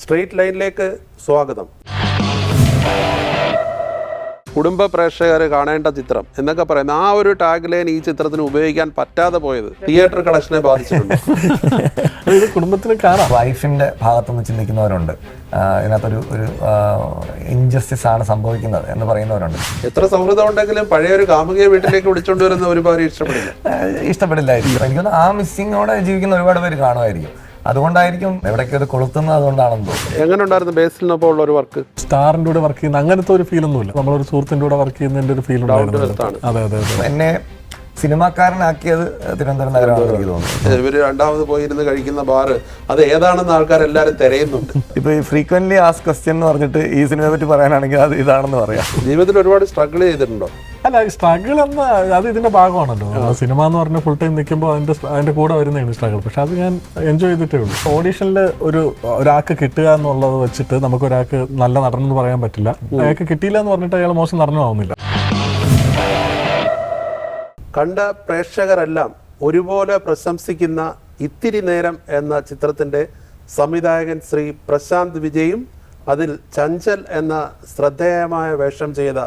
Straight ലൈനിലേക്ക് സ്വാഗതം. കുടുംബ പ്രേക്ഷകർ കാണേണ്ട ചിത്രം എന്നൊക്കെ പറയുന്ന ആ ഒരു ടാഗ് ലൈൻ ഈ ചിത്രത്തിന് ഉപയോഗിക്കാൻ പറ്റാതെ പോയത് തിയേറ്റർ കളക്ഷനെ ബാധിച്ചിട്ടുണ്ട്. ഇത് കുടുംബത്തിന് കാണാം. വൈഫിന്റെ ഭാഗത്തുനിന്ന് ചിന്തിക്കുന്നവരുണ്ട്, ഇതിനകത്തൊരു ഇൻജസ്റ്റിസ് ആണ് സംഭവിക്കുന്നത് എന്ന് പറയുന്നവരുണ്ട്. എത്ര സൗഹൃദം ഉണ്ടെങ്കിലും പഴയ ഒരു കാമുകിയെ വീട്ടിലേക്ക് വിളിച്ചോണ്ട് വരുന്ന ഒരുപാട് ഇഷ്ടപ്പെടില്ലായിരിക്കും. എനിക്കൊന്ന് ആ മിസ്സിങ്ങോടെ ജീവിക്കുന്ന ഒരുപാട് പേര് കാണുമായിരിക്കും. അതുകൊണ്ടായിരിക്കും എവിടേക്ക് ഇത് കൊളുത്തുന്നത്, അതുകൊണ്ടാണെന്ന് തോന്നുന്നു. എങ്ങനെ ഉണ്ടായിരുന്നു ബേസിലിനൊപ്പം ഉള്ള ഒരു വർക്ക്? സ്റ്റാറിന്റെ കൂടെ വർക്ക് ചെയ്യുന്ന അങ്ങനത്തെ ഒരു ഫീൽ ഒന്നുമില്ല. നമ്മളൊരു സുഹൃത്തിന്റെ കൂടെ വർക്ക് ചെയ്യുന്നതിന്റെ ഒരു ഫീൽ ഉണ്ടായിരുന്നു. അതെ അതെ അതെ. എന്നെ സിനിമാക്കാരനാക്കിയത് തിരുവനന്തപുരം നഗരമാണെന്ന് എനിക്ക് തോന്നുന്നു. ഇവര് രണ്ടാമത് പോയിരുന്ന് കഴിക്കുന്ന ബാറ് അത് ഏതാണെന്ന് ആൾക്കാർ എല്ലാവരും തിരയുന്നുണ്ട്. ഇപ്പൊ ഈ ഫ്രീക്വന്റ്ലി ആസ്ക് ക്വസ്റ്റ്യൻ എന്ന് പറഞ്ഞിട്ട് ഈ സിനിമയെ പറ്റി പറയാനാണെങ്കിൽ അത് ഇതാണെന്ന് പറയാം. ജീവിതത്തിൽ ഒരുപാട് സ്ട്രഗിൾ ചെയ്തിട്ടുണ്ടോ? അല്ല, സ്ട്രഗിൾ എന്ന അത് ഇതിന്റെ ഭാഗമാണല്ലോ. സിനിമ എന്ന് പറഞ്ഞ ഫുൾ ടൈം നിൽക്കുമ്പോൾ അതിന്റെ കൂടെ വരുന്നതാണ് സ്ട്രഗിൾ. പക്ഷെ അത് ഞാൻ എൻജോയ് ചെയ്തിട്ടേ ഉള്ളൂ. ഓഡീഷനിൽ ഒരാൾക്ക് കിട്ടുക എന്നുള്ളത് വെച്ചിട്ട് നമുക്ക് ഒരാൾക്ക് നല്ല നടനെന്ന് പറയാൻ പറ്റില്ല. അയാൾക്ക് കിട്ടിയില്ല എന്ന് പറഞ്ഞിട്ട് അയാൾ മോശം നടനുമാവുന്നില്ല. കണ്ട പ്രേക്ഷകരെല്ലാം ഒരുപോലെ പ്രശംസിക്കുന്ന ഇത്തിരി നേരം എന്ന ചിത്രത്തിന്റെ സംവിധായകൻ ശ്രീ പ്രശാന്ത് വിജയും അതിൽ ചഞ്ചൽ എന്ന ശ്രദ്ധേയമായ വേഷം ചെയ്ത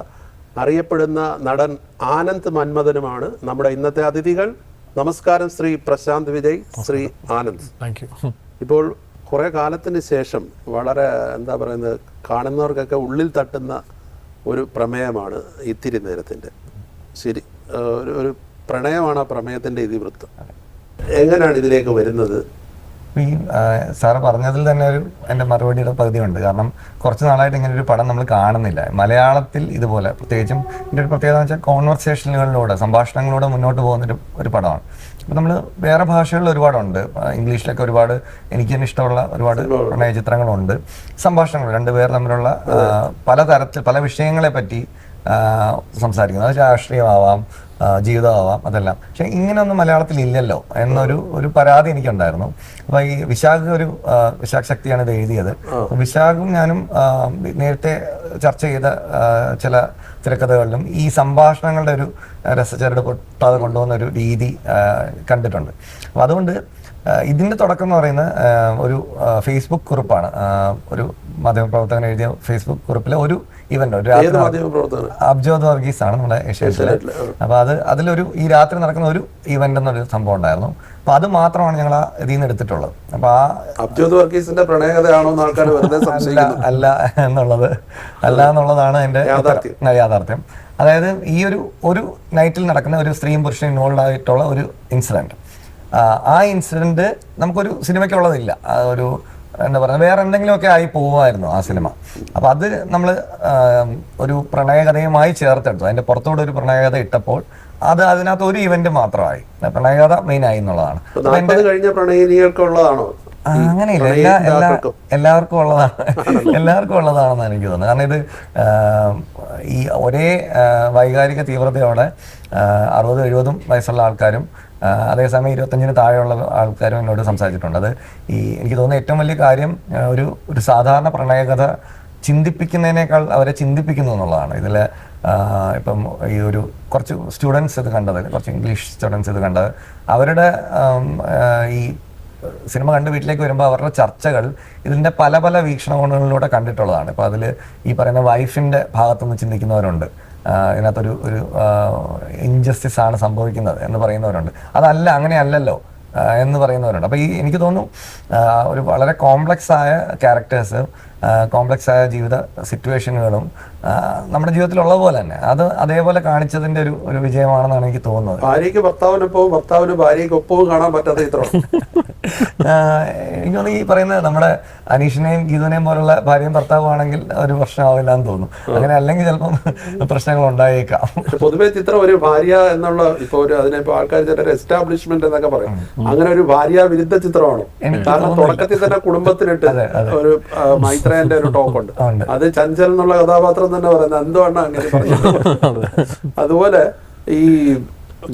അറിയപ്പെടുന്ന നടൻ ആനന്ദ് മന്മഥനുമാണ് നമ്മുടെ ഇന്നത്തെ അതിഥികൾ. നമസ്കാരം ശ്രീ പ്രശാന്ത് വിജയ്, ശ്രീ ആനന്ദ്. Thank you. ഇപ്പോൾ കുറെ കാലത്തിന് ശേഷം വളരെ എന്താ പറയുന്നത്, കാണുന്നവർക്കൊക്കെ ഉള്ളിൽ തട്ടുന്ന ഒരു പ്രമേയമാണ് ഇത്തിരി നേരത്തിൻ്റെ. ശരി, ഒരു പ്രണയമാണ് ആ പ്രമേയത്തിൻ്റെ ഇതിവൃത്തം. എങ്ങനെയാണ് ഇതിലേക്ക് വരുന്നത്? ഈ സാറ് പറഞ്ഞതിൽ തന്നെ എൻ്റെ മറുപടിയുടെ പകുതിയുണ്ട്. കാരണം കുറച്ച് നാളായിട്ട് ഇങ്ങനെ ഒരു പടം നമ്മൾ കാണുന്നില്ല മലയാളത്തിൽ ഇതുപോലെ. പ്രത്യേകിച്ചും ഇതിൻ്റെ ഒരു പ്രത്യേകത എന്ന് വെച്ചാൽ കോൺവെർസേഷനുകളിലൂടെ, സംഭാഷണങ്ങളിലൂടെ മുന്നോട്ട് പോകുന്നൊരു പടമാണ്. അപ്പോൾ നമ്മൾ വേറെ ഭാഷകളിൽ ഒരുപാടുണ്ട്, ഇംഗ്ലീഷിലൊക്കെ ഒരുപാട് എനിക്ക് തന്നെ ഇഷ്ടമുള്ള ഒരുപാട് പ്രണയ ചിത്രങ്ങളുണ്ട്. സംഭാഷണങ്ങൾ രണ്ടുപേർ തമ്മിലുള്ള പലതരത്തിൽ പല വിഷയങ്ങളെ പറ്റി സംസാരിക്കുന്നത്. അത് രാഷ്ട്രീയമാവാം, ജീവിതമാവാം, അതെല്ലാം. പക്ഷെ ഇങ്ങനെയൊന്നും മലയാളത്തിൽ ഇല്ലല്ലോ എന്നൊരു പരാതി എനിക്കുണ്ടായിരുന്നു. അപ്പോൾ ഈ വിശാഖ് ശക്തിയാണ് ഇത് എഴുതിയത്. വിശാഖും ഞാനും നേരത്തെ ചർച്ച ചെയ്ത ചില തിരക്കഥകളിലും ഈ സംഭാഷണങ്ങളുടെ ഒരു രസചരട് പൊട്ടാതെ കൊണ്ടുപോകുന്ന ഒരു രീതി കണ്ടിട്ടുണ്ട്. അപ്പോൾ അതുകൊണ്ട് ഇതിൻ്റെ തുടക്കം എന്ന് പറയുന്നത് ഒരു ഫേസ്ബുക്ക് കുറിപ്പാണ്. ഒരു മാധ്യമപ്രവർത്തകൻ എഴുതിയ ഫേസ്ബുക്ക് കുറിപ്പിലെ ഒരു ഇവന്റ്, ഒരു രാത്രി അബ്ജോദ് വർഗീസ് ആണ് നമ്മുടെ ഏഷ്യാനെറ്റിലെ. അപ്പൊ അതിലൊരു ഈ രാത്രി നടക്കുന്ന ഒരു ഇവന്റ് എന്നൊരു സംഭവം ഉണ്ടായിരുന്നു. അപ്പൊ അത് മാത്രമാണ് ഞങ്ങൾ ഇതിൽ നിന്ന് എടുത്തിട്ടുള്ളത്. അപ്പൊ ആ അബ്ജോദ് വർഗീസിന്റെ പ്രണയകഥയാണോ ആൾക്കാർ അല്ല എന്നുള്ളതാണ് അതിന്റെ യാഥാർത്ഥ്യം. അതായത് ഈ ഒരു നൈറ്റിൽ നടക്കുന്ന ഒരു സ്ത്രീയും പുരുഷനും ഇൻവോൾവ് ആയിട്ടുള്ള ഒരു ഇൻസിഡന്റ്. ആ ഇൻസിഡന്റ് നമുക്കൊരു സിനിമയ്ക്കുള്ളതില്ല. ഒരു എന്താ പറയുക, വേറെ എന്തെങ്കിലുമൊക്കെ ആയി പോകുമായിരുന്നു ആ സിനിമ. അപ്പൊ അത് നമ്മൾ ഒരു പ്രണയകഥയുമായി ചേർത്തെടുത്തു. അതിന്റെ പുറത്തോടെ ഒരു പ്രണയകഥ ഇട്ടപ്പോൾ അത് അതിനകത്ത് ഒരു ഇവന്റ് മാത്രമായി. പ്രണയകഥ മെയിൻ ആയി എന്നുള്ളതാണ്. അങ്ങനെയില്ല, എല്ലാവർക്കും ഉള്ളതാണെന്ന് എനിക്ക് തോന്നുന്നത്. കാരണം ഇത് ഈ ഒരേ വൈകാരിക തീവ്രതയോടെ 60-70 വയസ്സുള്ള ആൾക്കാരും അതേസമയം 25-ന് താഴെയുള്ള ആൾക്കാരും എന്നോട് സംസാരിച്ചിട്ടുണ്ട്. അത് എനിക്ക് തോന്നുന്ന ഏറ്റവും വലിയ കാര്യം ഒരു സാധാരണ പ്രണയകഥ ചിന്തിപ്പിക്കുന്നതിനേക്കാൾ അവരെ ചിന്തിപ്പിക്കുന്നു എന്നുള്ളതാണ്. ഇതിൽ ഇപ്പം ഈ കുറച്ച് സ്റ്റുഡൻസ് ഇത് കണ്ടത്, കുറച്ച് ഇംഗ്ലീഷ് സ്റ്റുഡൻസ് ഇത് കണ്ടത്, അവരുടെ ഈ സിനിമ കണ്ട് വീട്ടിലേക്ക് വരുമ്പോൾ അവരുടെ ചർച്ചകൾ ഇതിൻ്റെ പല പല വീക്ഷണകോണുകളിലൂടെ കണ്ടിട്ടുള്ളതാണ്. ഇപ്പോൾ അതിൽ ഈ പറയുന്ന വൈഫിൻ്റെ ഭാഗത്തുനിന്ന് ചിന്തിക്കുന്നവരുണ്ട്, ഇതിനകത്തൊരു ഇൻജസ്റ്റിസ് ആണ് സംഭവിക്കുന്നത് എന്ന് പറയുന്നവരുണ്ട്. അതല്ല, അങ്ങനെയല്ലല്ലോ എന്ന് പറയുന്നവരുണ്ട്. അപ്പോൾ എനിക്ക് തോന്നുന്നു ഒരു വളരെ കോംപ്ലക്സ് ആയ ക്യാരക്ടേഴ്സ്, കോംപ്ലക്സ് ആയ ജീവിത സിറ്റുവേഷനുകളും നമ്മുടെ ജീവിതത്തിലുള്ള പോലെ തന്നെ അത് അതേപോലെ കാണിച്ചതിന്റെ ഒരു വിജയമാണെന്നാണ് എനിക്ക് തോന്നുന്നത്. ഭാര്യയ്ക്ക് ഭർത്താവിനൊപ്പവും ഭർത്താവിന് ഭാര്യയ്ക്കൊപ്പവും കാണാൻ പറ്റാത്ത ചിത്രം. എനിക്ക് തോന്നുന്നു ഈ പറയുന്നത് നമ്മുടെ അനീഷിനെയും ഗീതുവിനെയും പോലുള്ള ഭാര്യയും ഭർത്താവും ആണെങ്കിൽ ഒരു പ്രശ്നമാവില്ല എന്ന് തോന്നുന്നു. അങ്ങനെ അല്ലെങ്കിൽ ചിലപ്പം പ്രശ്നങ്ങൾ ഉണ്ടായേക്കാം. പൊതുവെ ചിത്രം ഒരു ഭാര്യ എന്നുള്ള ഇപ്പൊ അതിനിപ്പോ ആൾക്കാർ ചില എസ്റ്റാബ്ലിഷ്മെന്റ് എന്നൊക്കെ പറയും, അങ്ങനെ ഒരു ഭാര്യ വിരുദ്ധ ചിത്രമാണ്. കാരണം തുടക്കത്തിൽ തന്നെ കുടുംബത്തിലിട്ട് ഒരു മൈത്രേന്റെ ഒരു ടോക്കുണ്ട്. അത് ചഞ്ചൽ എന്നുള്ള കഥാപാത്രം തന്നെ പറയുന്നത് എന്തുകൊണ്ടാണ് അങ്ങനെ പറഞ്ഞത്. അതുപോലെ ഈ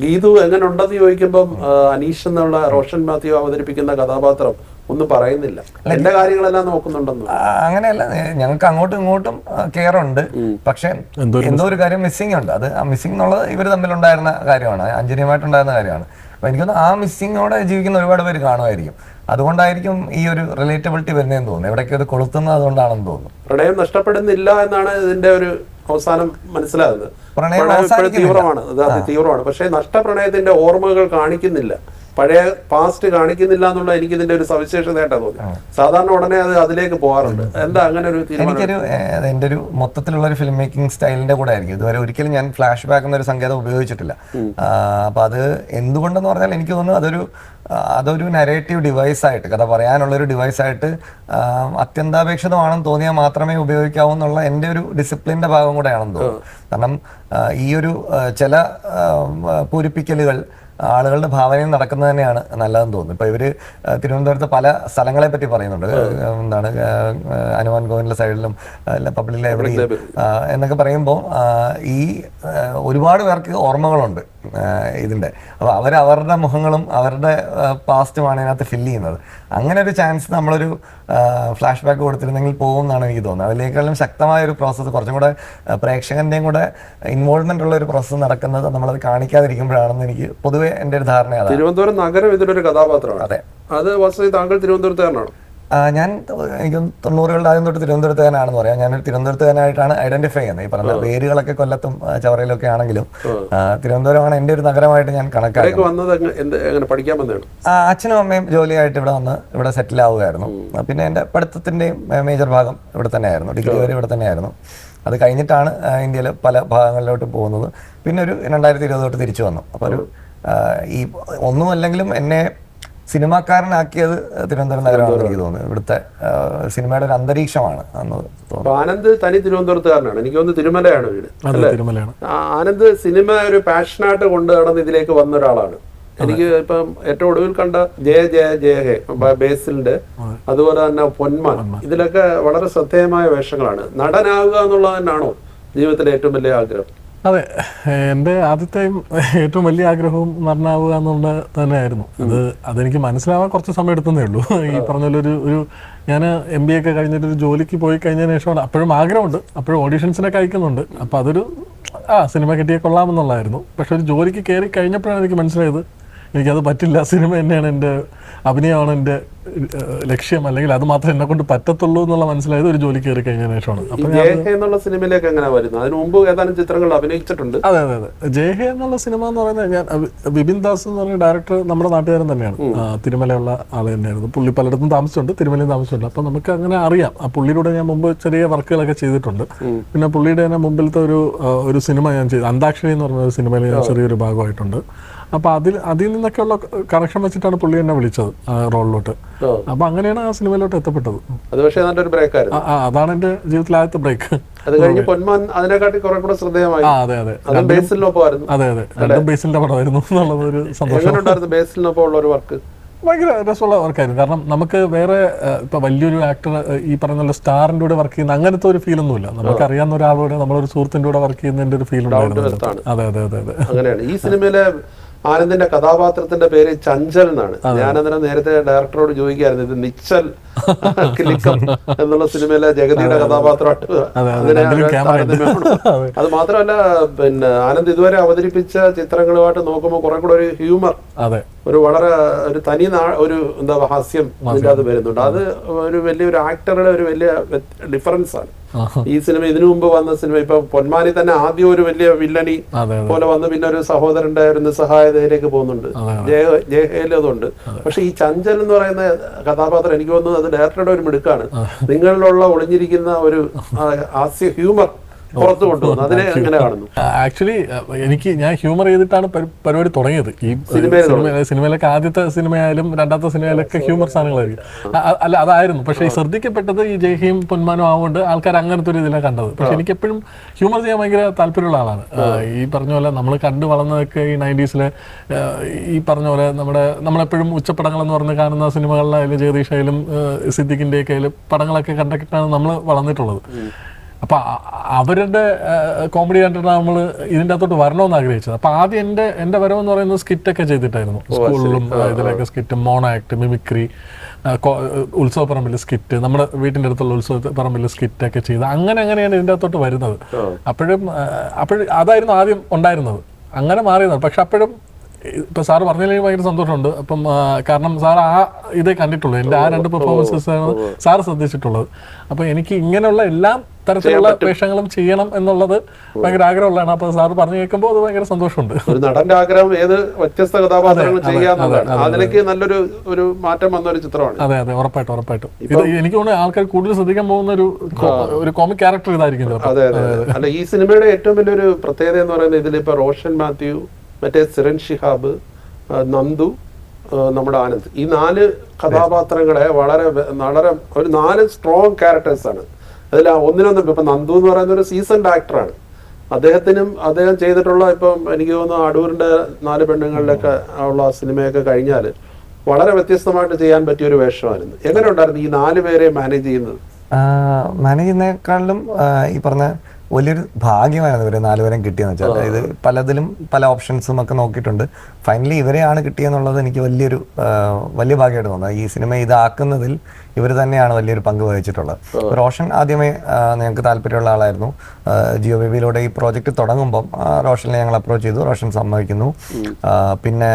ഗീതു എങ്ങനെ ഉണ്ടെന്ന് ചോദിക്കുമ്പം അനീഷ് എന്നുള്ള റോഷൻ മാത്യു അവതരിപ്പിക്കുന്ന കഥാപാത്രം ഒന്നും പറയുന്നില്ല, എന്റെ കാര്യങ്ങളെല്ലാം നോക്കുന്നുണ്ടെന്ന്. അങ്ങനെയല്ല, ഞങ്ങൾക്ക് അങ്ങോട്ടും ഇങ്ങോട്ടും കെയർ ഉണ്ട്. പക്ഷെ എന്തോ ഒരു കാര്യം മിസ്സിംഗ് ഉണ്ട്. അത് ആ മിസ്സിംഗ് എന്നുള്ളത് ഇവർ തമ്മിലുണ്ടായിരുന്ന കാര്യമാണ്, അഞ്ജനിയുമായിട്ടുണ്ടായിരുന്ന കാര്യമാണ്. അപ്പൊ എനിക്കൊന്ന് ആ മിസ്സിങ്ങോടെ ജീവിക്കുന്ന ഒരുപാട് പേര് കാണുമായിരിക്കും. അതുകൊണ്ടായിരിക്കും ഈ ഒരു റിലേറ്റബിലിറ്റി വരുന്നതെന്ന് തോന്നുന്നു. എവിടേക്ക് അത് കൊളുത്തുന്നത് അതുകൊണ്ടാണെന്ന് തോന്നുന്നു. പ്രണയം നഷ്ടപ്പെടുന്നില്ല എന്നാണ് ഇതിന്റെ ഒരു അവസാനം മനസ്സിലാകുന്നത്. പ്രണയം ഇപ്പോഴും തീവ്രമാണ്, അത് തീവ്രമാണ്. പക്ഷേ നഷ്ടപ്രണയത്തിന്റെ ഓർമ്മകൾ കാണിക്കുന്നില്ല, പഴയ പാസ്റ്റ് കാണിക്കുന്നില്ല എന്നുള്ള എനിക്ക് ഇതിന്റെ ഒരു സവിശേഷതയായിട്ടാണ് തോന്നി. സാധാരണ ഉടനെ അത് അതിലേക്ക് പോകാറുണ്ട്. എന്താ അങ്ങനെ ഒരു എനിക്കൊരു എൻ്റെ ഒരു മൊത്തത്തിലുള്ള ഒരു ഫിലിം മേക്കിംഗ് സ്റ്റൈലിന്റെ കൂടെ ആയിരിക്കും. ഇതുവരെ ഒരിക്കലും ഞാൻ ഫ്ലാഷ് ബാക്ക് എന്നൊരു സങ്കേതം ഉപയോഗിച്ചിട്ടില്ല. അപ്പൊ അത് എന്തുകൊണ്ടെന്ന് പറഞ്ഞാൽ എനിക്ക് തോന്നുന്നു അതൊരു നരേറ്റീവ് ഡിവൈസായിട്ട്, കഥ പറയാനുള്ളൊരു ഡിവൈസായിട്ട് അത്യന്താപേക്ഷിതമാണെന്ന് തോന്നിയാൽ മാത്രമേ ഉപയോഗിക്കാവൂ എന്നുള്ള എൻ്റെ ഒരു ഡിസിപ്ലിൻ്റെ ഭാഗം കൂടെയാണെന്ന് തോന്നുന്നു. കാരണം ഈ ഒരു ചില പൂരിപ്പിക്കലുകൾ ആളുകളുടെ ഭാവനയിൽ നടക്കുന്നത് തന്നെയാണ് നല്ലതെന്ന് തോന്നുന്നു. ഇപ്പൊ ഇവര് തിരുവനന്തപുരത്ത് പല സ്ഥലങ്ങളെ പറ്റി പറയുന്നുണ്ട്. എന്താണ് ഹനുമാൻ കോവിലിന്റെ സൈഡിലും പബ്ലിക് ലൈബ്രറി എന്നൊക്കെ പറയുമ്പോൾ ഈ ഒരുപാട് പേർക്ക് ഓർമ്മകളുണ്ട് ഇതിന്റെ. അപ്പൊ അവരുടെ മുഖങ്ങളും അവരുടെ പാസ്റ്റുമാണ് ഇതിനകത്ത് ഫില്ല് ചെയ്യുന്നത്. അങ്ങനെ ഒരു ചാൻസ് നമ്മളൊരു ഫ്ലാഷ് ബാക്ക് കൊടുത്തിരുന്നെങ്കിൽ പോകും എന്നാണ് എനിക്ക് തോന്നുന്നത്. അതിനേക്കാളും ശക്തമായ ഒരു പ്രോസസ്സ്, കുറച്ചും കൂടെ പ്രേക്ഷകന്റെയും കൂടെ ഇൻവോൾവ്മെന്റ് ഉള്ള ഒരു പ്രോസസ്സ് നടക്കുന്നത് നമ്മളത് കാണിക്കാതിരിക്കുമ്പോഴാണെന്ന് എനിക്ക് പൊതുവെ എൻ്റെ ഒരു ധാരണയാണ്. തിരുവനന്തപുരം നഗരം ഇതിലൊരു കഥാപാത്രമാണ്. അതെ. അത് വസ്തു താങ്കൾ തിരുവനന്തപുരത്തുകാരനാണോ? ഞാൻ എനിക്ക് 90കളുടെ ആദ്യം തൊട്ട് തിരുവനന്തപുരത്തുകാരനാണെന്ന് പറയാം. ഞാനൊരു തിരുവനന്തപുരത്തുകാരനായിട്ടാണ് ഐഡന്റിഫൈ ചെയ്യുന്നത്. ഈ പറഞ്ഞ പേരുകളൊക്കെ കൊല്ലത്തും ചവറയിലൊക്കെ ആണെങ്കിലും തിരുവനന്തപുരമാണ് എൻ്റെ ഒരു നഗരമായിട്ട് ഞാൻ കണക്കാക്കുന്നത്. പഠിക്കാൻ വന്നതാണ്. അച്ഛനും അമ്മയും ജോലിയായിട്ട് ഇവിടെ സെറ്റിൽ ആവുകയായിരുന്നു. പിന്നെ എൻ്റെ പഠിത്തത്തിൻ്റെയും മേജർ ഭാഗം ഇവിടെ തന്നെയായിരുന്നു. ഡിഗ്രി വരെ ഇവിടെ തന്നെയായിരുന്നു. അത് കഴിഞ്ഞിട്ടാണ് ഇന്ത്യയിലെ പല ഭാഗങ്ങളിലോട്ട് പോകുന്നത്. പിന്നെ ഒരു 2020 തൊട്ട് തിരിച്ചു വന്നു. അപ്പോൾ ഒരു ഈ ഒന്നുമല്ലെങ്കിലും എന്നെ സിനിമാക്കാരനാക്കിയത് തിരുവനന്തപുരം നഗരമാണെന്ന് എനിക്ക് തോന്നുന്നു. ഇവിടുത്തെ സിനിമയുടെ ഒരു അന്തരീക്ഷമാണ് അന്ന് തോന്നുന്നു. ആനന്ദ് തനി തിരുവനന്തപുരത്തുകാരനാണ്. എനിക്ക് തോന്നുന്നു തിരുമലയാണ് വീട്. ആനന്ദ് സിനിമ ഒരു പാഷനായിട്ട് കൊണ്ട് നടന്ന് ഇതിലേക്ക് വന്ന ഒരാളാണ്. എനിക്ക് ഇപ്പം ഏറ്റവും ഒടുവിൽ കണ്ട ജയ ജയ ജയ ഹേ ബേസിലിന്റെ, അതുപോലെ തന്നെ പൊന്മാൻ, ഇതിലൊക്കെ വളരെ ശ്രദ്ധേയമായ വേഷങ്ങളാണ്. നടനാവുക എന്നുള്ളത് തന്നെയാണോ ജീവിതത്തിലെ ഏറ്റവും വലിയ ആഗ്രഹം? അതെ, എൻ്റെ ആദ്യത്തെയും ഏറ്റവും വലിയ ആഗ്രഹവും നടനാവുക എന്നുള്ളത് തന്നെയായിരുന്നു. അതെനിക്ക് മനസ്സിലാവാൻ കുറച്ച് സമയം എടുത്തതേ ഉള്ളൂ. ഈ പറഞ്ഞൊരു ഞാൻ MBA ഒക്കെ കഴിഞ്ഞിട്ടൊരു ജോലിക്ക് പോയി കഴിഞ്ഞതിന് ശേഷമാണ്. അപ്പോഴും ആഗ്രഹമുണ്ട്, അപ്പോഴും ഓഡീഷൻസിനൊക്കെ അയക്കുന്നുണ്ട്. അപ്പം അതൊരു സിനിമ കിട്ടിയാൽ കൊള്ളാമെന്നുള്ളതായിരുന്നു. പക്ഷെ ഒരു ജോലിക്ക് കയറി കഴിഞ്ഞപ്പോഴാണ് എനിക്ക് മനസ്സിലായത് എനിക്കത് പറ്റില്ല. സിനിമ തന്നെയാണ് എൻ്റെ, അഭിനയമാണ് എൻ്റെ ലക്ഷ്യം, അല്ലെങ്കിൽ അത് മാത്രമേ എന്നെ കൊണ്ട് പറ്റത്തുള്ളൂ എന്നുള്ള മനസ്സിലായത് ഒരു ജോലി കയറി കഴിഞ്ഞതിന് ശേഷമാണ്. എന്നുള്ള സിനിമയിലേക്ക് എങ്ങനെ വരുന്നത്? അതിന് മുമ്പ് ഏതാനും ചിത്രങ്ങൾ അഭിനയിച്ചിട്ടുണ്ട്. അതെ. ജയഹേ എന്നുള്ള സിനിമ എന്ന് പറയുന്നത് ഞാൻ വിപിൻ ദാസ് എന്ന് പറഞ്ഞ ഡയറക്ടർ നമ്മുടെ നാട്ടുകാരൻ തന്നെയാണ്. തിരുമലയുള്ള ആൾ തന്നെയായിരുന്നു. പുള്ളി പലയിടത്തും താമസിച്ചിട്ടുണ്ട്, തിരുമലയും താമസിച്ചിട്ടുണ്ട്. അപ്പം നമുക്ക് അങ്ങനെ അറിയാം. ആ പുള്ളിയുടെ ഞാൻ മുമ്പ് ചെറിയ വർക്കുകളൊക്കെ ചെയ്തിട്ടുണ്ട്. പിന്നെ പുള്ളിയുടെ തന്നെ മുമ്പിലത്തെ ഒരു സിനിമ ഞാൻ ചെയ്തു, അന്താക്ഷരി എന്ന് പറഞ്ഞ ഒരു സിനിമയിൽ ഞാൻ ചെറിയൊരു ഭാഗമായിട്ടുണ്ട്. അപ്പൊ അതിൽ നിന്നൊക്കെയുള്ള കണക്ഷൻ വെച്ചിട്ടാണ് പുള്ളി എന്നെ വിളിച്ചത് റോളിലോട്ട്. അപ്പൊ അങ്ങനെയാണ് ആ സിനിമയിലോട്ട് എത്തപ്പെട്ടത്. അതാണ് എന്റെ ജീവിതത്തിലെ ആദ്യത്തെ ബ്രേക്ക്. അത് കഴിഞ്ഞ് പൊന്മാൻ അതിനെക്കാട്ടി കുറെ കൂടെ ശ്രദ്ധേയമായി. അതെ, രണ്ടും ബേസിലിന്റെ പടമായിരുന്നു എന്നുള്ളത് ഒരു സന്തോഷം. ബേസിലിനൊപ്പം ഉള്ള ഒരു വർക്ക് ഭയങ്കര രസമുള്ള വർക്കായിരുന്നു. കാരണം നമുക്ക് വേറെ ഇപ്പൊ വലിയൊരു ആക്ടർ ഈ പറഞ്ഞ സ്റ്റാറിന്റെ കൂടെ വർക്ക് ചെയ്യുന്ന അങ്ങനത്തെ ഒരു ഫീൽ ഒന്നുമില്ല. നമുക്ക് അറിയാവുന്ന ഒരാളോട് നമ്മളൊരു സുഹൃത്തിന്റെ കൂടെ വർക്ക് ചെയ്യുന്നതിന്റെ ഒരു ഫീൽ ഉണ്ടായിരുന്നു. അതെ. അങ്ങനെയാണ് ഈ സിനിമയിലെ ആനന്ദിന്റെ കഥാപാത്രത്തിന്റെ പേര് ചഞ്ചൽ എന്നാണ്. ഞാനതിനെ നേരത്തെ ഡയറക്ടറോട് ചോദിക്കായിരുന്നു, ഇത് നിച്ചൽ കിലിക്കം എന്നുള്ള സിനിമയിലെ ജഗതിയുടെ കഥാപാത്രമായിട്ട് അത് മാത്രമല്ല, പിന്നെ ആനന്ദ് ഇതുവരെ അവതരിപ്പിച്ച ചിത്രങ്ങളുമായിട്ട് നോക്കുമ്പോൾ കുറെ കൂടെ ഒരു ഹ്യൂമർ, ഒരു വളരെ ഒരു തനി ഒരു എന്താ ഹാസ്യം അതിൻ്റെ അത് വരുന്നുണ്ട്. അത് ഒരു വലിയൊരു ആക്ടറുടെ ഒരു വലിയ ഡിഫറൻസ് ആണ്. ഈ സിനിമ ഇതിനു മുമ്പ് വന്ന സിനിമ, ഇപ്പൊ പൊന്മാനി തന്നെ ആദ്യം ഒരു വലിയ വില്ലനി പോലെ വന്ന് പിന്നെ ഒരു സഹോദരന്റെ ഒരു നിസ്സഹായതയിലേക്ക് പോകുന്നുണ്ട്. ജയഹേലും അതുണ്ട്. പക്ഷെ ഈ ചഞ്ചൽ എന്ന് പറയുന്ന കഥാപാത്രം എനിക്ക് തോന്നുന്നത് അത് ഡയറക്ടറുടെ ഒരു മിടുക്കാണ്. നിങ്ങളിലുള്ള ഒളിഞ്ഞിരിക്കുന്ന ഒരു ഹാസ്യ ഹ്യൂമർ പുറത്തു കൊണ്ടുവന്നു. അതിനെ എങ്ങനെ കാണുന്നു? ആക്ച്വലി ഞാൻ ഹ്യൂമർ ചെയ്തിട്ടാണ് പരിപാടി തുടങ്ങിയത്. ഈ സിനിമയിലൊക്കെ ആദ്യത്തെ സിനിമയായാലും രണ്ടാമത്തെ സിനിമയിലൊക്കെ ഹ്യൂമർ സാധനങ്ങളായിരിക്കും. അല്ല, അതായിരുന്നു. പക്ഷെ ഈ ശ്രദ്ധിക്കപ്പെട്ടത് ഈ ജയ്ഹിയും പൊന്മാനും ആവുകൊണ്ട് ആൾക്കാർ അങ്ങനത്തെ ഒരു ഇതിലാണ് കണ്ടത്. പക്ഷെ എനിക്ക് എപ്പോഴും ഹ്യൂമർ ചെയ്യാൻ ഭയങ്കര താല്പര്യമുള്ള ആളാണ്. ഈ പറഞ്ഞ പോലെ നമ്മൾ കണ്ടു വളർന്നതൊക്കെ ഈ 90s ഈ പറഞ്ഞ പോലെ നമ്മളെപ്പോഴും ഉച്ചപ്പടങ്ങൾ എന്ന് പറഞ്ഞ് കാണുന്ന സിനിമകളിലായാലും ജഗദീഷായാലും സിദ്ദിഖിൻ്റെയൊക്കെ ആയാലും പടങ്ങളൊക്കെ കണ്ടിട്ടാണ് നമ്മൾ വളർന്നിട്ടുള്ളത്. അപ്പൊ അവരുടെ കോമഡി കണ്ടിട്ട് നമ്മൾ ഇതിൻ്റെ അകത്തോട്ട് വരണമെന്ന് ആഗ്രഹിച്ചത്. അപ്പൊ ആദ്യം എൻ്റെ വരവെന്ന് പറയുന്നത് സ്കിറ്റൊക്കെ ചെയ്തിട്ടായിരുന്നു. സ്കൂളിലും ഇതിലൊക്കെ സ്കിറ്റ്, മോണോ ആക്ട്, മിമിക്രി, ഉത്സവപ്പറമ്പിൽ സ്കിറ്റ്, നമ്മുടെ വീട്ടിൻ്റെ അടുത്തുള്ള ഉത്സവപ്പറമ്പിൽ സ്കിറ്റൊക്കെ ചെയ്ത് അങ്ങനെയാണ് ഇതിൻ്റെ അകത്തോട്ട് വരുന്നത്. അപ്പോഴും അതായിരുന്നു ആദ്യം ഉണ്ടായിരുന്നത്. അങ്ങനെ മാറിയതാണ്. പക്ഷെ അപ്പോഴും ഇപ്പൊ സാറ് പറഞ്ഞതിൽ ഭയങ്കര സന്തോഷമുണ്ട്. അപ്പം കാരണം സാർ ആ ഇതേ കണ്ടിട്ടുള്ളൂ, എൻ്റെ ആ 2 പെർഫോമൻസസ് ആണ് സാറ് ശ്രദ്ധിച്ചിട്ടുള്ളത്. അപ്പൊ എനിക്ക് ഇങ്ങനെയുള്ള എല്ലാ തരത്തിലുള്ള വേഷങ്ങളും ചെയ്യണം എന്നുള്ളത് ഭയങ്കര ആഗ്രഹമുള്ളതാണ്. അപ്പൊ സാറ് പറഞ്ഞു കേൾക്കുമ്പോൾ അത് ഭയങ്കര സന്തോഷമുണ്ട്. ഒരു നടന്റെ ആഗ്രഹം ഏത് വ്യത്യസ്ത കഥാപാത്രങ്ങൾ ചെയ്യാന്നുള്ളതാണ്. അതിലേക്ക് നല്ലൊരു മാറ്റം വന്ന ഒരു ചിത്രമാണ്. അതെ അതെ, ഉറപ്പായിട്ടും. ഇത് എനിക്ക് തോന്നുന്നു ആൾക്കാർ കൂടുതൽ ശ്രദ്ധിക്കാൻ പോകുന്ന ഒരു കോമിക് ക്യാരക്ടർ ഇതായിരിക്കും. അതെ അതെ അല്ല, ഈ സിനിമയുടെ ഏറ്റവും വലിയൊരു പ്രത്യേകത എന്ന് പറയുന്നത് ഇതിലിപ്പോ റോഷൻ മാത്യു, മറ്റേ സിറൻ ഷിഹാബ്, നന്ദു, നമ്മുടെ ആനന്ദ്, ഈ 4 കഥാപാത്രങ്ങളെ വളരെ ഒരു 4 സ്ട്രോങ് ക്യാരക്ടേഴ്സ് ആണ്. അതിൽ ഒന്നിനൊന്നും ഇപ്പൊ നന്ദു എന്ന് പറയുന്ന ഒരു സീസൺഡ് ആക്ടറാണ്. അദ്ദേഹം ചെയ്തിട്ടുള്ള ഇപ്പം എനിക്ക് തോന്നുന്നു അടൂരിന്റെ 4 പെണ്ണുങ്ങളിലൊക്കെ ഉള്ള സിനിമയൊക്കെ കഴിഞ്ഞാൽ വളരെ വ്യത്യസ്തമായിട്ട് ചെയ്യാൻ പറ്റിയ ഒരു വേഷമായിരുന്നു. എങ്ങനെ ഉണ്ടായിരുന്നു ഈ 4 പേരെ മാനേജ് ചെയ്യുന്നത്? മാനേജ് ചെയ്യുന്നതിനേക്കാളും ഈ പറഞ്ഞ വലിയൊരു ഭാഗ്യമായിരുന്നു ഇവരെ 4 പേരെയും കിട്ടിയെന്ന് വെച്ചാൽ. ഇത് പലതിലും പല ഓപ്ഷൻസും ഒക്കെ നോക്കിയിട്ടുണ്ട്. ഫൈനലി ഇവരെയാണ് കിട്ടിയെന്നുള്ളത് എനിക്ക് വലിയ ഭാഗ്യമായിട്ട് തോന്നുന്നത്. ഈ സിനിമ ഇതാക്കുന്നതിൽ ഇവർ തന്നെയാണ് വലിയൊരു പങ്ക് വഹിച്ചിട്ടുള്ളത്. റോഷൻ ആദ്യമേ ഞങ്ങൾക്ക് താല്പര്യമുള്ള ആളായിരുന്നു. ജിയോ ബേബിയിലൂടെ ഈ പ്രോജക്റ്റ് തുടങ്ങുമ്പം റോഷനെ ഞങ്ങൾ അപ്രോച്ച് ചെയ്തു. റോഷൻ സമ്മതിക്കുന്നു. പിന്നെ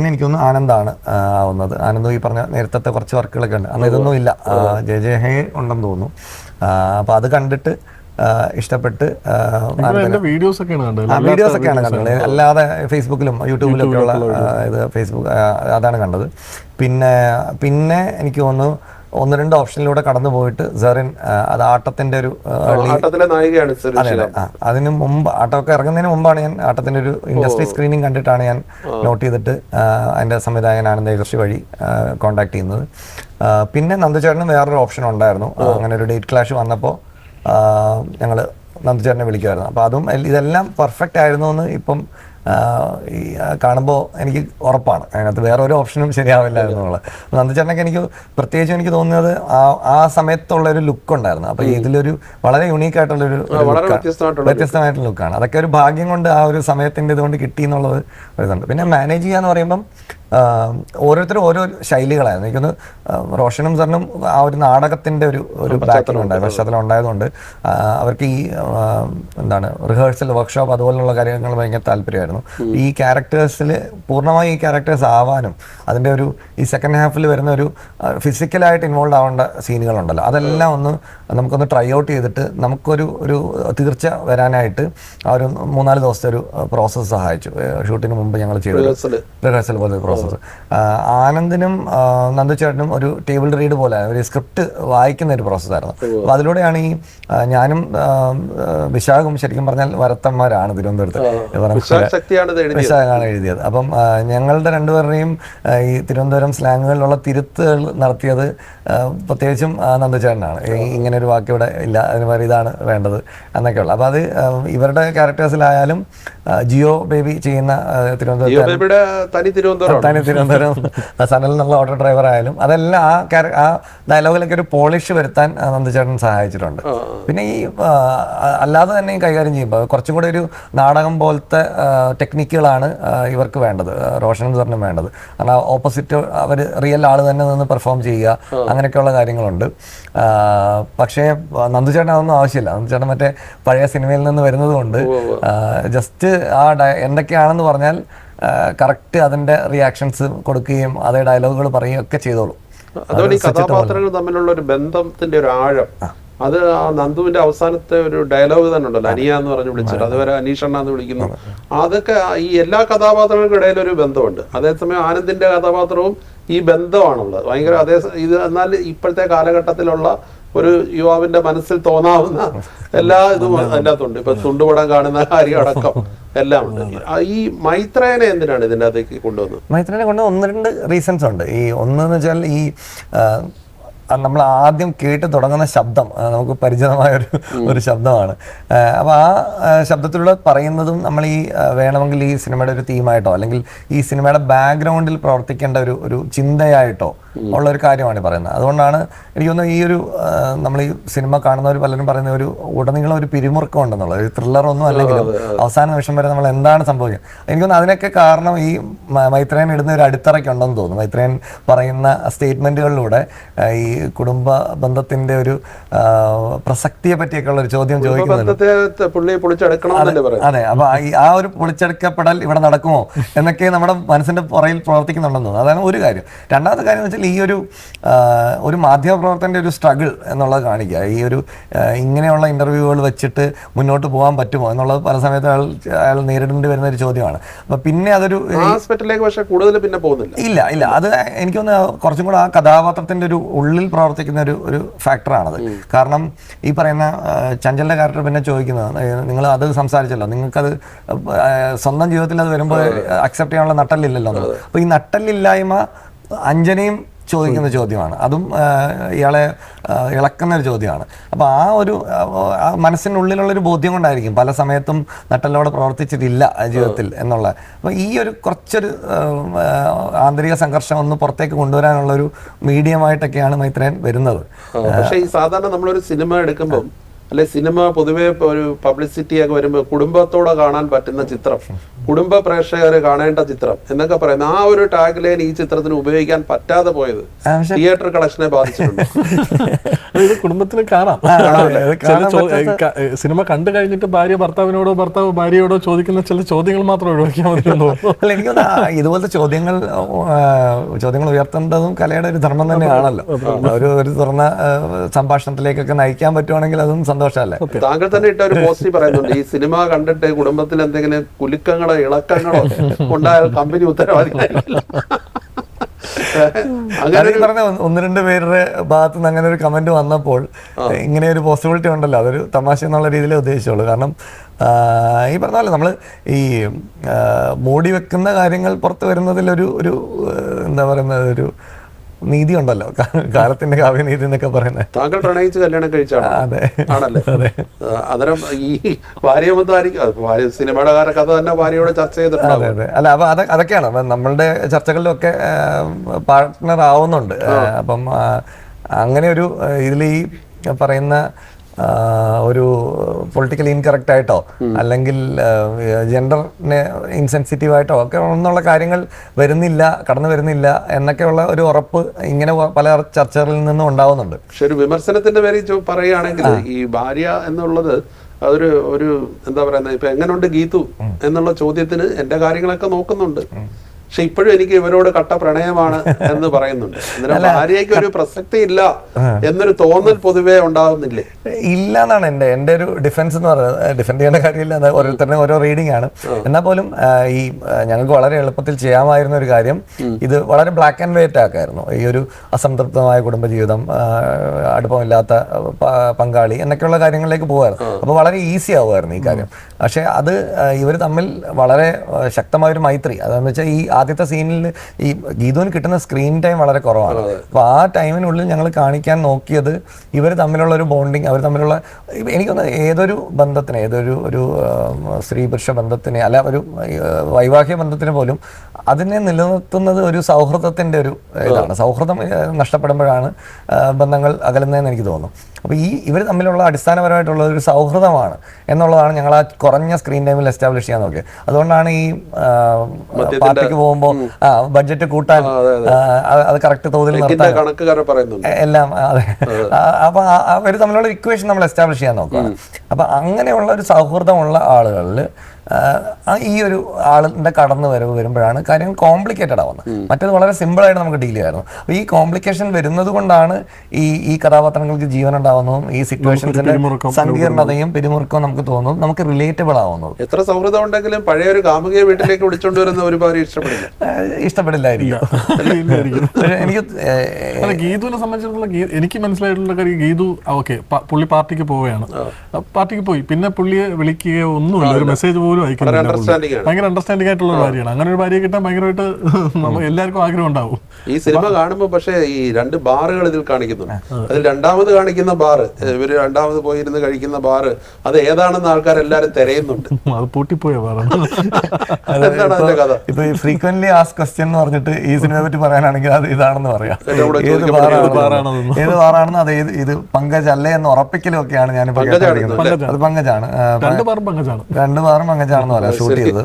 എനിക്കൊന്ന് ആനന്ദാണ് ആവുന്നത്. ആനന്ദം ഈ പറഞ്ഞ നേരത്തെ കുറച്ച് വർക്കുകളൊക്കെ ഉണ്ട്. അന്ന് ഇതൊന്നും ഇല്ല, ജെ ഹേ ഉണ്ടെന്ന് തോന്നുന്നു. അപ്പോൾ അത് കണ്ടിട്ട് ഇഷ്ടപ്പെട്ട് വീഡിയോസ് ഒക്കെയാണ് കണ്ടത്. അല്ലാതെ ഫേസ്ബുക്കിലും യൂട്യൂബിലും ഒക്കെ ഉള്ള ഫേസ്ബുക്ക് അതാണ് കണ്ടത്. പിന്നെ എനിക്ക് തോന്നുന്നു 1-2 ഓപ്ഷനിലൂടെ കടന്നു പോയിട്ട് സെറിൻ, അത് ആട്ടത്തിന്റെ ഒരു അതിന് മുമ്പ്, ആട്ടമൊക്കെ ഇറങ്ങുന്നതിന് മുമ്പാണ് ഞാൻ ആട്ടത്തിന്റെ ഒരു ഇൻഡസ്ട്രി സ്ക്രീനിങ് കണ്ടിട്ടാണ് ഞാൻ നോട്ട് ചെയ്തിട്ട് അതിന്റെ സംവിധായകൻ ആനന്ദകൃഷി വഴി കോണ്ടാക്ട് ചെയ്യുന്നത്. പിന്നെ നന്ദുചേട്ടനും വേറൊരു ഓപ്ഷൻ ഉണ്ടായിരുന്നു. അങ്ങനെ ഒരു ഡേറ്റ് ക്ലാഷ് വന്നപ്പോൾ ഞങ്ങൾ നന്ദുചേട്ടനെ വിളിക്കുമായിരുന്നു. അപ്പോൾ അതും ഇതെല്ലാം പെർഫെക്റ്റ് ആയിരുന്നു എന്ന് ഇപ്പം ഈ കാണുമ്പോൾ എനിക്ക് ഉറപ്പാണ്. അതിനകത്ത് വേറെ ഒരു ഓപ്ഷനും ശരിയാവില്ലായിരുന്നു എന്നുള്ളത്. നന്ദുചേട്ടനൊക്കെ പ്രത്യേകിച്ച് എനിക്ക് തോന്നുന്നത് ആ സമയത്തുള്ളൊരു ലുക്ക് ഉണ്ടായിരുന്നു. അപ്പോൾ ഇതിലൊരു വളരെ യുണീക്ക് ആയിട്ടുള്ളൊരു വ്യത്യസ്തമായിട്ടുള്ള ലുക്കാണ്. അതൊക്കെ ഒരു ഭാഗ്യം കൊണ്ട് ആ ഒരു സമയത്തിൻ്റെ ഇതുകൊണ്ട് കിട്ടി എന്നുള്ളത് ഇതുണ്ട്. പിന്നെ മാനേജ് ചെയ്യാന്ന് പറയുമ്പം ഓരോരുത്തരും ഓരോ ശൈലികളായിരുന്നു. എനിക്കൊന്ന് റോഷനും സാറിനും ആ ഒരു നാടകത്തിന്റെ ഒരു ബാക്കിംഗ് ഉണ്ടായിരുന്നു, പശ്ചാത്തലം ഉണ്ടായതുകൊണ്ട് അവർക്ക് ഈ റിഹേഴ്സൽ, വർക്ക്ഷോപ്പ് അതുപോലുള്ള കാര്യങ്ങൾ ഭയങ്കര താല്പര്യമായിരുന്നു. ഈ ക്യാരക്ടേഴ്സിൽ പൂർണ്ണമായി ഈ ക്യാരക്ടേഴ്സ് ആവാനും അതിൻ്റെ ഈ സെക്കൻഡ് ഹാഫിൽ വരുന്ന ഒരു ഫിസിക്കലായിട്ട് ഇൻവോൾവ് ആവേണ്ട സീനുകളുണ്ടല്ലോ, അതെല്ലാം നമുക്കൊന്ന് ട്രൈ ഔട്ട് ചെയ്തിട്ട് നമുക്കൊരു തീർച്ച വരാനായിട്ട് ആ ഒരു 3-4 ദിവസത്തെ ഒരു പ്രോസസ്സ് സഹായിച്ചു. ഷൂട്ടിന് മുമ്പ് ഞങ്ങൾ ചെയ്ത റിഹേഴ്സൽ പോലെ പ്രോസസ്സ്. ആനന്ദിനും നന്ദുചേട്ടനും ഒരു ടേബിൾ റീഡ് പോലെ ഒരു സ്ക്രിപ്റ്റ് വായിക്കുന്ന ഒരു പ്രോസസ്സായിരുന്നു. അപ്പോൾ അതിലൂടെയാണ് ഈ ഞാനും വിശാഖും ശരിക്കും പറഞ്ഞാൽ വരത്തന്മാരാണ് വിശാഖാണ് എഴുതിയത്. അപ്പം ഞങ്ങളുടെ 2 പേരുടെയും ഈ തിരുവനന്തപുരം സ്ലാങ്ങുകളിലുള്ള തിരുത്തുകൾ നടത്തിയത് പ്രത്യേകിച്ചും നന്ദുചേട്ടനാണ്. ഇങ്ങനെ ഒരു വാക്ക് ഇവിടെ ഇല്ല, അതിന് പകരം ഇതാണ് വേണ്ടത് എന്നൊക്കെയുള്ള. അപ്പോൾ അത് ഇവരുടെ ക്യാരക്ടേഴ്സിലായാലും ജിയോ ബേബി ചെയ്യുന്ന തിരുവനന്തപുരം സനൽ എന്നുള്ള ഓട്ടോ ഡ്രൈവർ ആയാലും അതെല്ലാം ആ ഡയലോഗിലൊക്കെ ഒരു പോളിഷ് വരുത്താൻ നന്ദുചേട്ടൻ സഹായിച്ചിട്ടുണ്ട്. പിന്നെ ഈ അല്ലാതെ തന്നെ കൈകാര്യം ചെയ്യുമ്പോൾ കുറച്ചും കൂടെ ഒരു നാടകം പോലത്തെ ടെക്നിക്കുകളാണ് ഇവർക്ക് വേണ്ടത്, റോഷനും സാറിനും വേണ്ടത്. കാരണം ഓപ്പോസിറ്റ് അവർ റിയൽ ആൾ തന്നെ നിന്ന് പെർഫോം ചെയ്യുക, അങ്ങനെയൊക്കെയുള്ള കാര്യങ്ങളുണ്ട്. പക്ഷേ നന്ദുചേട്ടൻ അതൊന്നും ആവശ്യമില്ല. നന്ദുചേട്ടൻ മറ്റേ പഴയ സിനിമയിൽ നിന്ന് വരുന്നത് കൊണ്ട് ജസ്റ്റ് എന്തൊക്കെയാണെന്ന് പറഞ്ഞാൽ കറക്റ്റ് അതിന്റെ റിയാക്ഷൻസ് കൊടുക്കുകയും അതേ ഡയലോഗുകൾ പറയുകയും ഒക്കെ ചെയ്തോളൂ. അതുപോലെ ഈ കഥാപാത്രങ്ങൾ തമ്മിലുള്ള ഒരു ബന്ധത്തിന്റെ ഒരു ആഴം, അത് ആ നന്ദുവിന്റെ അവസാനത്തെ ഒരു ഡയലോഗ് തന്നെ ഉണ്ടല്ലോ, അനിയ എന്ന് പറഞ്ഞ് വിളിച്ചിട്ട് അതുവരെ അനീഷണ്ണ എന്ന് വിളിക്കുന്നു. അതൊക്കെ ഈ എല്ലാ കഥാപാത്രങ്ങൾക്കും ഇടയിൽ ഒരു ബന്ധമുണ്ട്. അതേസമയം ആനന്ദിന്റെ കഥാപാത്രവും ഈ ബന്ധമാണുള്ളത് ഭയങ്കര. ഇത് എന്നാൽ ഇപ്പോഴത്തെ കാലഘട്ടത്തിലുള്ള ഒരു യുവാവിന്റെ മനസ്സിൽ തോന്നാവുന്ന എല്ലാ ഇതും അതിൻ്റെ അകത്തുണ്ട്. ഇപ്പൊ തുണ്ടുപടം കാണുന്ന കാര്യം അടക്കം എല്ലാം ഉണ്ട്. ഈ മൈത്രേനെ എന്തിനാണ് ഇതിൻ്റെ അകത്തേക്ക് കൊണ്ടുവന്നത്? മൈത്രേനെ കൊണ്ട് 1-2 റീസൺസ് ഉണ്ട്. ഈ ഒന്നെന്ന് വെച്ചാൽ ഈ നമ്മൾ ആദ്യം കേട്ട് തുടങ്ങുന്ന ശബ്ദം നമുക്ക് പരിചിതമായ ഒരു ശബ്ദമാണ്. അപ്പോൾ ആ ശബ്ദത്തിലൂടെ പറയുന്നതും നമ്മൾ വേണമെങ്കിൽ ഈ സിനിമയുടെ ഒരു തീമായിട്ടോ അല്ലെങ്കിൽ ഈ സിനിമയുടെ ബാക്ക്ഗ്രൗണ്ടിൽ പ്രവർത്തിക്കേണ്ട ഒരു ചിന്തയായിട്ടോ ഉള്ള ഒരു കാര്യമാണ് പറയുന്നത്. അതുകൊണ്ടാണ് എനിക്ക് തോന്നുന്നു ഈ നമ്മൾ ഈ സിനിമ കാണുന്നവർ പലരും പറയുന്ന ഉടനീളം ഒരു പിരിമുറുക്കം ഉണ്ടെന്നുള്ളത്. ഒരു ത്രില്ലറൊന്നും അല്ലെങ്കിലും അവസാന നിമിഷം വരെ നമ്മൾ എന്താണ് സംഭവിക്കുന്നത്. എനിക്ക് തോന്നുന്നു അതിനൊക്കെ കാരണം ഈ മൈത്രേയൻ ഇടുന്ന ഒരു അടിത്തറയ്ക്കുണ്ടെന്ന് തോന്നുന്നു. മൈത്രേയൻ പറയുന്ന സ്റ്റേറ്റ്മെന്റുകളിലൂടെ ഈ കുടുംബ ബന്ധത്തിന്റെ ഒരു പ്രസക്തിയെ പറ്റിയൊക്കെയുള്ള ഒരു ചോദ്യം ചോദിക്കുന്നുണ്ട്. അതെ, അപ്പൊ ആ ഒരു പൊളിച്ചെടുക്കപ്പെടൽ ഇവിടെ നടക്കുമോ എന്നൊക്കെ നമ്മുടെ മനസ്സിന്റെ പുറയിൽ പ്രവർത്തിക്കുന്നുണ്ടെന്ന്. അതാണ് ഒരു കാര്യം. രണ്ടാമത്തെ കാര്യം എന്ന് വെച്ചാൽ ഈ ഒരു മാധ്യമപ്രവർത്തകന്റെ ഒരു സ്ട്രഗിൾ എന്നുള്ളത് കാണിക്കുക. ഈ ഒരു ഇങ്ങനെയുള്ള ഇന്റർവ്യൂകൾ വെച്ചിട്ട് മുന്നോട്ട് പോകാൻ പറ്റുമോ എന്നുള്ളത് പല സമയത്ത് അയാൾ നേരിടേണ്ടി വരുന്ന ഒരു ചോദ്യമാണ്. അപ്പൊ പിന്നെ അതൊരു കൂടുതൽ പിന്നെ പോകുന്നില്ല. ഇല്ല അത് എനിക്കൊന്ന് കുറച്ചും കൂടെ ആ കഥാപാത്രത്തിന്റെ ഒരു ഉള്ളിൽ പ്രവർത്തിക്കുന്ന ഒരു ഫാക്ടറാണത്. കാരണം ഈ പറയുന്ന ചഞ്ചലിന്റെ ക്യാരക്ടർ പിന്നെ ചോദിക്കുന്നത്, നിങ്ങൾ അത് സംസാരിച്ചല്ലോ, നിങ്ങൾക്കത് സ്വന്തം ജീവിതത്തിൽ അത് വരുമ്പോൾ അക്സെപ്റ്റ് ചെയ്യാനുള്ള നട്ടല്ലില്ലല്ലോ. അപ്പൊ ഈ നട്ടല്ലില്ലായ്മ അഞ്ജനയും ചോദിക്കുന്ന ചോദ്യമാണ്. അതും ഇയാളെ ഇളക്കുന്ന ഒരു ചോദ്യമാണ്. അപ്പോൾ ആ ഒരു മനസ്സിനുള്ളിലുള്ളൊരു ബോധ്യം കൊണ്ടായിരിക്കും പല സമയത്തും നട്ടലോടെ പ്രവർത്തിച്ചിട്ടില്ല ജീവിതത്തിൽ എന്നുള്ള. അപ്പോൾ ഈ ഒരു കുറച്ചൊരു ആന്തരിക സംഘർഷം ഒന്ന് പുറത്തേക്ക് കൊണ്ടുവരാനുള്ള ഒരു മീഡിയമായിട്ടൊക്കെയാണ് മൈത്രേയൻ വരുന്നത്. പക്ഷേ ഈ സാധാരണ നമ്മളൊരു സിനിമ എടുക്കുമ്പോൾ അല്ലെ, സിനിമ പൊതുവെ ഒരു പബ്ലിസിറ്റി ഒക്കെ വരുമ്പോൾ കുടുംബത്തോടെ കാണാൻ പറ്റുന്ന ചിത്രം, കുടുംബ പ്രേക്ഷകർ കാണേണ്ട ചിത്രം എന്നൊക്കെ പറയുന്ന ആ ഒരു ടാഗ് ലൈൻ ഈ ചിത്രത്തിന് ഉപയോഗിക്കാൻ പറ്റാതെ പോയത് തിയേറ്റർ കളക്ഷനെ ബാധിച്ചിട്ടുണ്ട്. ഇത് കുടുംബത്തിന് കാണാം. സിനിമ കണ്ടു കഴിഞ്ഞിട്ട് ഭാര്യ ഭർത്താവിനോടോ ഭർത്താവ് ഭാര്യയോടോ ചോദിക്കുന്ന ചില ചോദ്യങ്ങൾ മാത്രം ഒഴിവാക്കിയാൽ മതി. അല്ല, എനിക്ക് ഇതുപോലത്തെ ചോദ്യങ്ങൾ ഉയർത്തേണ്ടതും കലയുടെ ഒരു ധർമ്മം തന്നെയാണല്ലോ. ഒരു തുറന്ന സംഭാഷണത്തിലേക്കൊക്കെ നയിക്കാൻ പറ്റുവാണെങ്കിൽ അതും സന്തോഷമല്ലേ. താങ്കൾ തന്നെ ഇട്ട ഒരു പോസ്റ്റ് പറയുന്നുണ്ട്, ഈ സിനിമ കണ്ടിട്ട് കുടുംബത്തിൽ എന്തെങ്കിലും കുലുക്കങ്ങളോ ഇളക്കങ്ങളോ ഉണ്ടായാൽ കമ്പനി ഉത്തരവാദിയായിരിക്കില്ല. അങ്ങനെ പറഞ്ഞ ഒന്ന് രണ്ട് പേരുടെ ഭാഗത്ത് നിന്ന് അങ്ങനെ ഒരു കമന്റ് വന്നപ്പോൾ ഇങ്ങനെ ഒരു പോസിബിലിറ്റി ഉണ്ടല്ലോ, അതൊരു തമാശ എന്നുള്ള രീതിയിലേ ഉദ്ദേശിച്ചുള്ളൂ. കാരണം ഈ പറഞ്ഞ പോലെ നമ്മൾ ഈ മൂടി വെക്കുന്ന കാര്യങ്ങൾ പുറത്തു വരുന്നതിലൊരു എന്താ പറയുന്നത്, ഒരു നീതി ഉണ്ടല്ലോ, കാലത്തിന്റെ കാവ്യനീതി എന്നൊക്കെ പറയുന്നത്. താങ്കൾ പ്രണയിച്ച് കല്യാണം കഴിച്ചാണ്? അതെ, ആണല്ലേ. അന്നേരം ഈ ഭാര്യയായിരിക്കും സിനിമയുടെ കഥ തന്നെ ഭാര്യയോട് ചർച്ച ചെയ്തിട്ടുണ്ട്. അതെ അതെ. അല്ല, അപ്പൊ അതൊക്കെയാണ് നമ്മളുടെ ചർച്ചകളിലൊക്കെ പാർട്ട്ണർ ആവുന്നുണ്ട്. അപ്പം അങ്ങനെ ഒരു ഇതിൽ ഈ പറയുന്ന ഒരു പൊളിറ്റിക്കൽ ഇൻകറക്റ്റ് ആയിട്ടോ അല്ലെങ്കിൽ ജെൻഡറിന് ഇൻസെൻസിറ്റീവ് ആയിട്ടോ ഒക്കെ ഒന്നുള്ള കാര്യങ്ങൾ കടന്നു വരുന്നില്ല എന്നൊക്കെയുള്ള ഒരു ഉറപ്പ് ഇങ്ങനെ പല ചർച്ചകളിൽ നിന്നും ഉണ്ടാവുന്നുണ്ട്. പക്ഷെ ഒരു വിമർശനത്തിന്റെ പേരിൽ പറയുകയാണെങ്കിൽ ഈ ഭാര്യ എന്നുള്ളത് ഒരു എന്താ പറയുന്നത്, ഇപ്പൊ എങ്ങനെയുണ്ട് ഗീതു എന്നുള്ള ചോദ്യത്തിന് എന്റെ കാര്യങ്ങളൊക്കെ നോക്കുന്നുണ്ട്, പക്ഷെ ഇപ്പോഴും എനിക്ക് ഇവരോട് കട്ട പ്രണയമാണ് എന്ന് പറയുന്നുണ്ട്. അന്നേരം ഭാര്യയ്ക്ക് ഒരു പ്രസക്തി ഇല്ല എന്നൊരു തോന്നൽ പൊതുവേ ഉണ്ടാവുന്നില്ലേ? ഇല്ല എന്നാണ് എൻ്റെ ഒരു ഡിഫൻസ് എന്ന് പറയുന്നത്. ഡിഫെൻഡ് ചെയ്യേണ്ട കാര്യമില്ല, ഓരോരുത്തരുടെ ഓരോ റീഡിംഗ് ആണ്. എന്നാൽ പോലും ഈ ഞങ്ങൾക്ക് വളരെ എളുപ്പത്തിൽ ചെയ്യാമായിരുന്ന ഒരു കാര്യം, ഇത് വളരെ ബ്ലാക്ക് ആൻഡ് വൈറ്റ് ആക്കായിരുന്നു. ഈ ഒരു അസംതൃപ്തമായ കുടുംബജീവിതം, അടുപ്പമില്ലാത്ത പങ്കാളി എന്നൊക്കെയുള്ള കാര്യങ്ങളിലേക്ക് പോകുമായിരുന്നു. അപ്പോൾ വളരെ ഈസി ആവുമായിരുന്നു ഈ കാര്യം. പക്ഷെ അത് ഇവർ തമ്മിൽ വളരെ ശക്തമായൊരു മൈത്രി, അതെന്ന് വെച്ചാൽ ഈ ആദ്യത്തെ സീനിൽ ഈ ഗീതുവിന് കിട്ടുന്ന സ്ക്രീൻ ടൈം വളരെ കുറവാണ്. അപ്പോൾ ആ ടൈമിനുള്ളിൽ ഞങ്ങൾ കാണിക്കാൻ നോക്കിയത് ഇവർ തമ്മിലുള്ള ഒരു ബോണ്ടിങ്, അവർ തമ്മിലുള്ള എനിക്കൊന്ന് ഏതൊരു ബന്ധത്തിന്, ഒരു സ്ത്രീ പുരുഷ ബന്ധത്തിന് അല്ല ഒരു വൈവാഹിക ബന്ധത്തിന് പോലും അതിനെ നിലനിർത്തുന്നത് ഒരു സൗഹൃദത്തിൻ്റെ ഒരു ഇതാണ്. സൗഹൃദം നഷ്ടപ്പെടുമ്പോഴാണ് ബന്ധങ്ങൾ അകലുന്നതെന്ന് എനിക്ക് തോന്നുന്നു. അപ്പോൾ ഇവർ തമ്മിലുള്ള അടിസ്ഥാനപരമായിട്ടുള്ള ഒരു സൗഹൃദമാണ് എന്നുള്ളതാണ് ഞങ്ങൾ ആ കുറഞ്ഞ സ്ക്രീൻ ടൈമിൽ എസ്റ്റാബ്ലിഷ് ചെയ്യാൻ നോക്കിയത്. അതുകൊണ്ടാണ് ഈ പാർട്ടിക്ക് പോകുമ്പോൾ ബഡ്ജറ്റ് കൂട്ടാൻ, അത് കറക്റ്റ് തോതിൽ നിർത്താൻ എല്ലാം. അതെ, അപ്പൊ അവർ തമ്മിലുള്ള ഇക്വേഷൻ നമ്മൾ എസ്റ്റാബ്ലിഷ് ചെയ്യാൻ നോക്കുക. അപ്പൊ അങ്ങനെയുള്ള ഒരു സൗഹൃദമുള്ള ആളുകളിൽ ഈ ഒരു ആളിന്റെ കടന്നു വരുമ്പോഴാണ് കാര്യങ്ങൾ കോംപ്ലിക്കേറ്റഡ് ആവുന്നത്. മറ്റേത് വളരെ സിമ്പിളായിട്ട് നമുക്ക് ഡീൽ ചെയ്യായിരുന്നു. അപ്പോൾ ഈ കോംപ്ലിക്കേഷൻ വരുന്നത് കൊണ്ടാണ് ഈ കഥാപാത്രങ്ങൾക്ക് ജീവൻ ഉണ്ടാവുന്നതും ഈ സിറ്റുവേഷൻസിന്റെ സങ്കീർണതയും പിരിമുറുക്കവും നമുക്ക് തോന്നുന്നു, നമുക്ക് റിലേറ്റബിൾ ആവുന്നത്. എത്ര സൗഹൃദം ഉണ്ടെങ്കിലും പഴയ ഒരു കാമുകിയെ വീട്ടിലേക്ക് വിളിച്ചോണ്ട് വരുന്ന ഒരുപാട് ഇഷ്ടപ്പെടില്ലായിരിക്കും. എനിക്ക് ഗീതുവിനെ സംബന്ധിച്ചിടത്തോളം എനിക്ക് മനസ്സിലായിട്ടുള്ള കാര്യം, ഗീതു ഓക്കെ പുള്ളി പാർട്ടിക്ക് പോവുകയാണ്, പാർട്ടിക്ക് പോയി, പിന്നെ പുള്ളിയെ വിളിക്കുകയോ ഒന്നുമില്ല, ഒരു മെസ്സേജ് പോലും അയക്കുന്നില്ല. ഭയങ്കര അണ്ടർസ്റ്റാൻഡിംഗ് ആയിട്ടുള്ള ഒരു ഭാര്യയാണ്. അങ്ങനെ ഒരു ഭാര്യയെ കിട്ടാൻ ഭയങ്കരമായിട്ട് നമുക്ക് എല്ലാവർക്കും ആഗ്രഹം ഉണ്ടാവും. ഈ സിനിമ കാണുമ്പോൾ പക്ഷേ ഈ 2 ബാറുകൾ ഇതിൽ കാണിക്കുന്നുണ്ട്. അതിൽ രണ്ടാമത് കാണിക്കുന്ന ബാറ്, ഇവര് രണ്ടാമത് പോയിരുന്ന് കഴിക്കുന്ന ബാറ്, അത് ഏതാണെന്ന് ആൾക്കാർ എല്ലാരും തിരയുന്നുണ്ട്. അത് പൂട്ടിപ്പോയ ബാറാണ്. എന്താണ് അതിന്റെ കഥ? ഇപ്പൊ ഈ ഫ്രീക്വന്റ്ലി ആസ്ക് ക്വസ്റ്റ്യൻ എന്ന് പറഞ്ഞിട്ട് ഈ സിനിമയെ പറ്റി പറയാനാണെങ്കിൽ അത് ഇതാണെന്ന് പറയാം. ഏത് ബാറാണെന്ന്, അത് ഇത് പങ്കജ് അല്ലേ എന്ന് ഉറപ്പിക്കലും ഒക്കെയാണ് ഞാനിപ്പോ. അത് പങ്കജാണ്, 2 ബാറും പങ്കജാണ്. പങ്കജാണെന്ന് പറയാം ഷൂട്ട് ചെയ്തത്.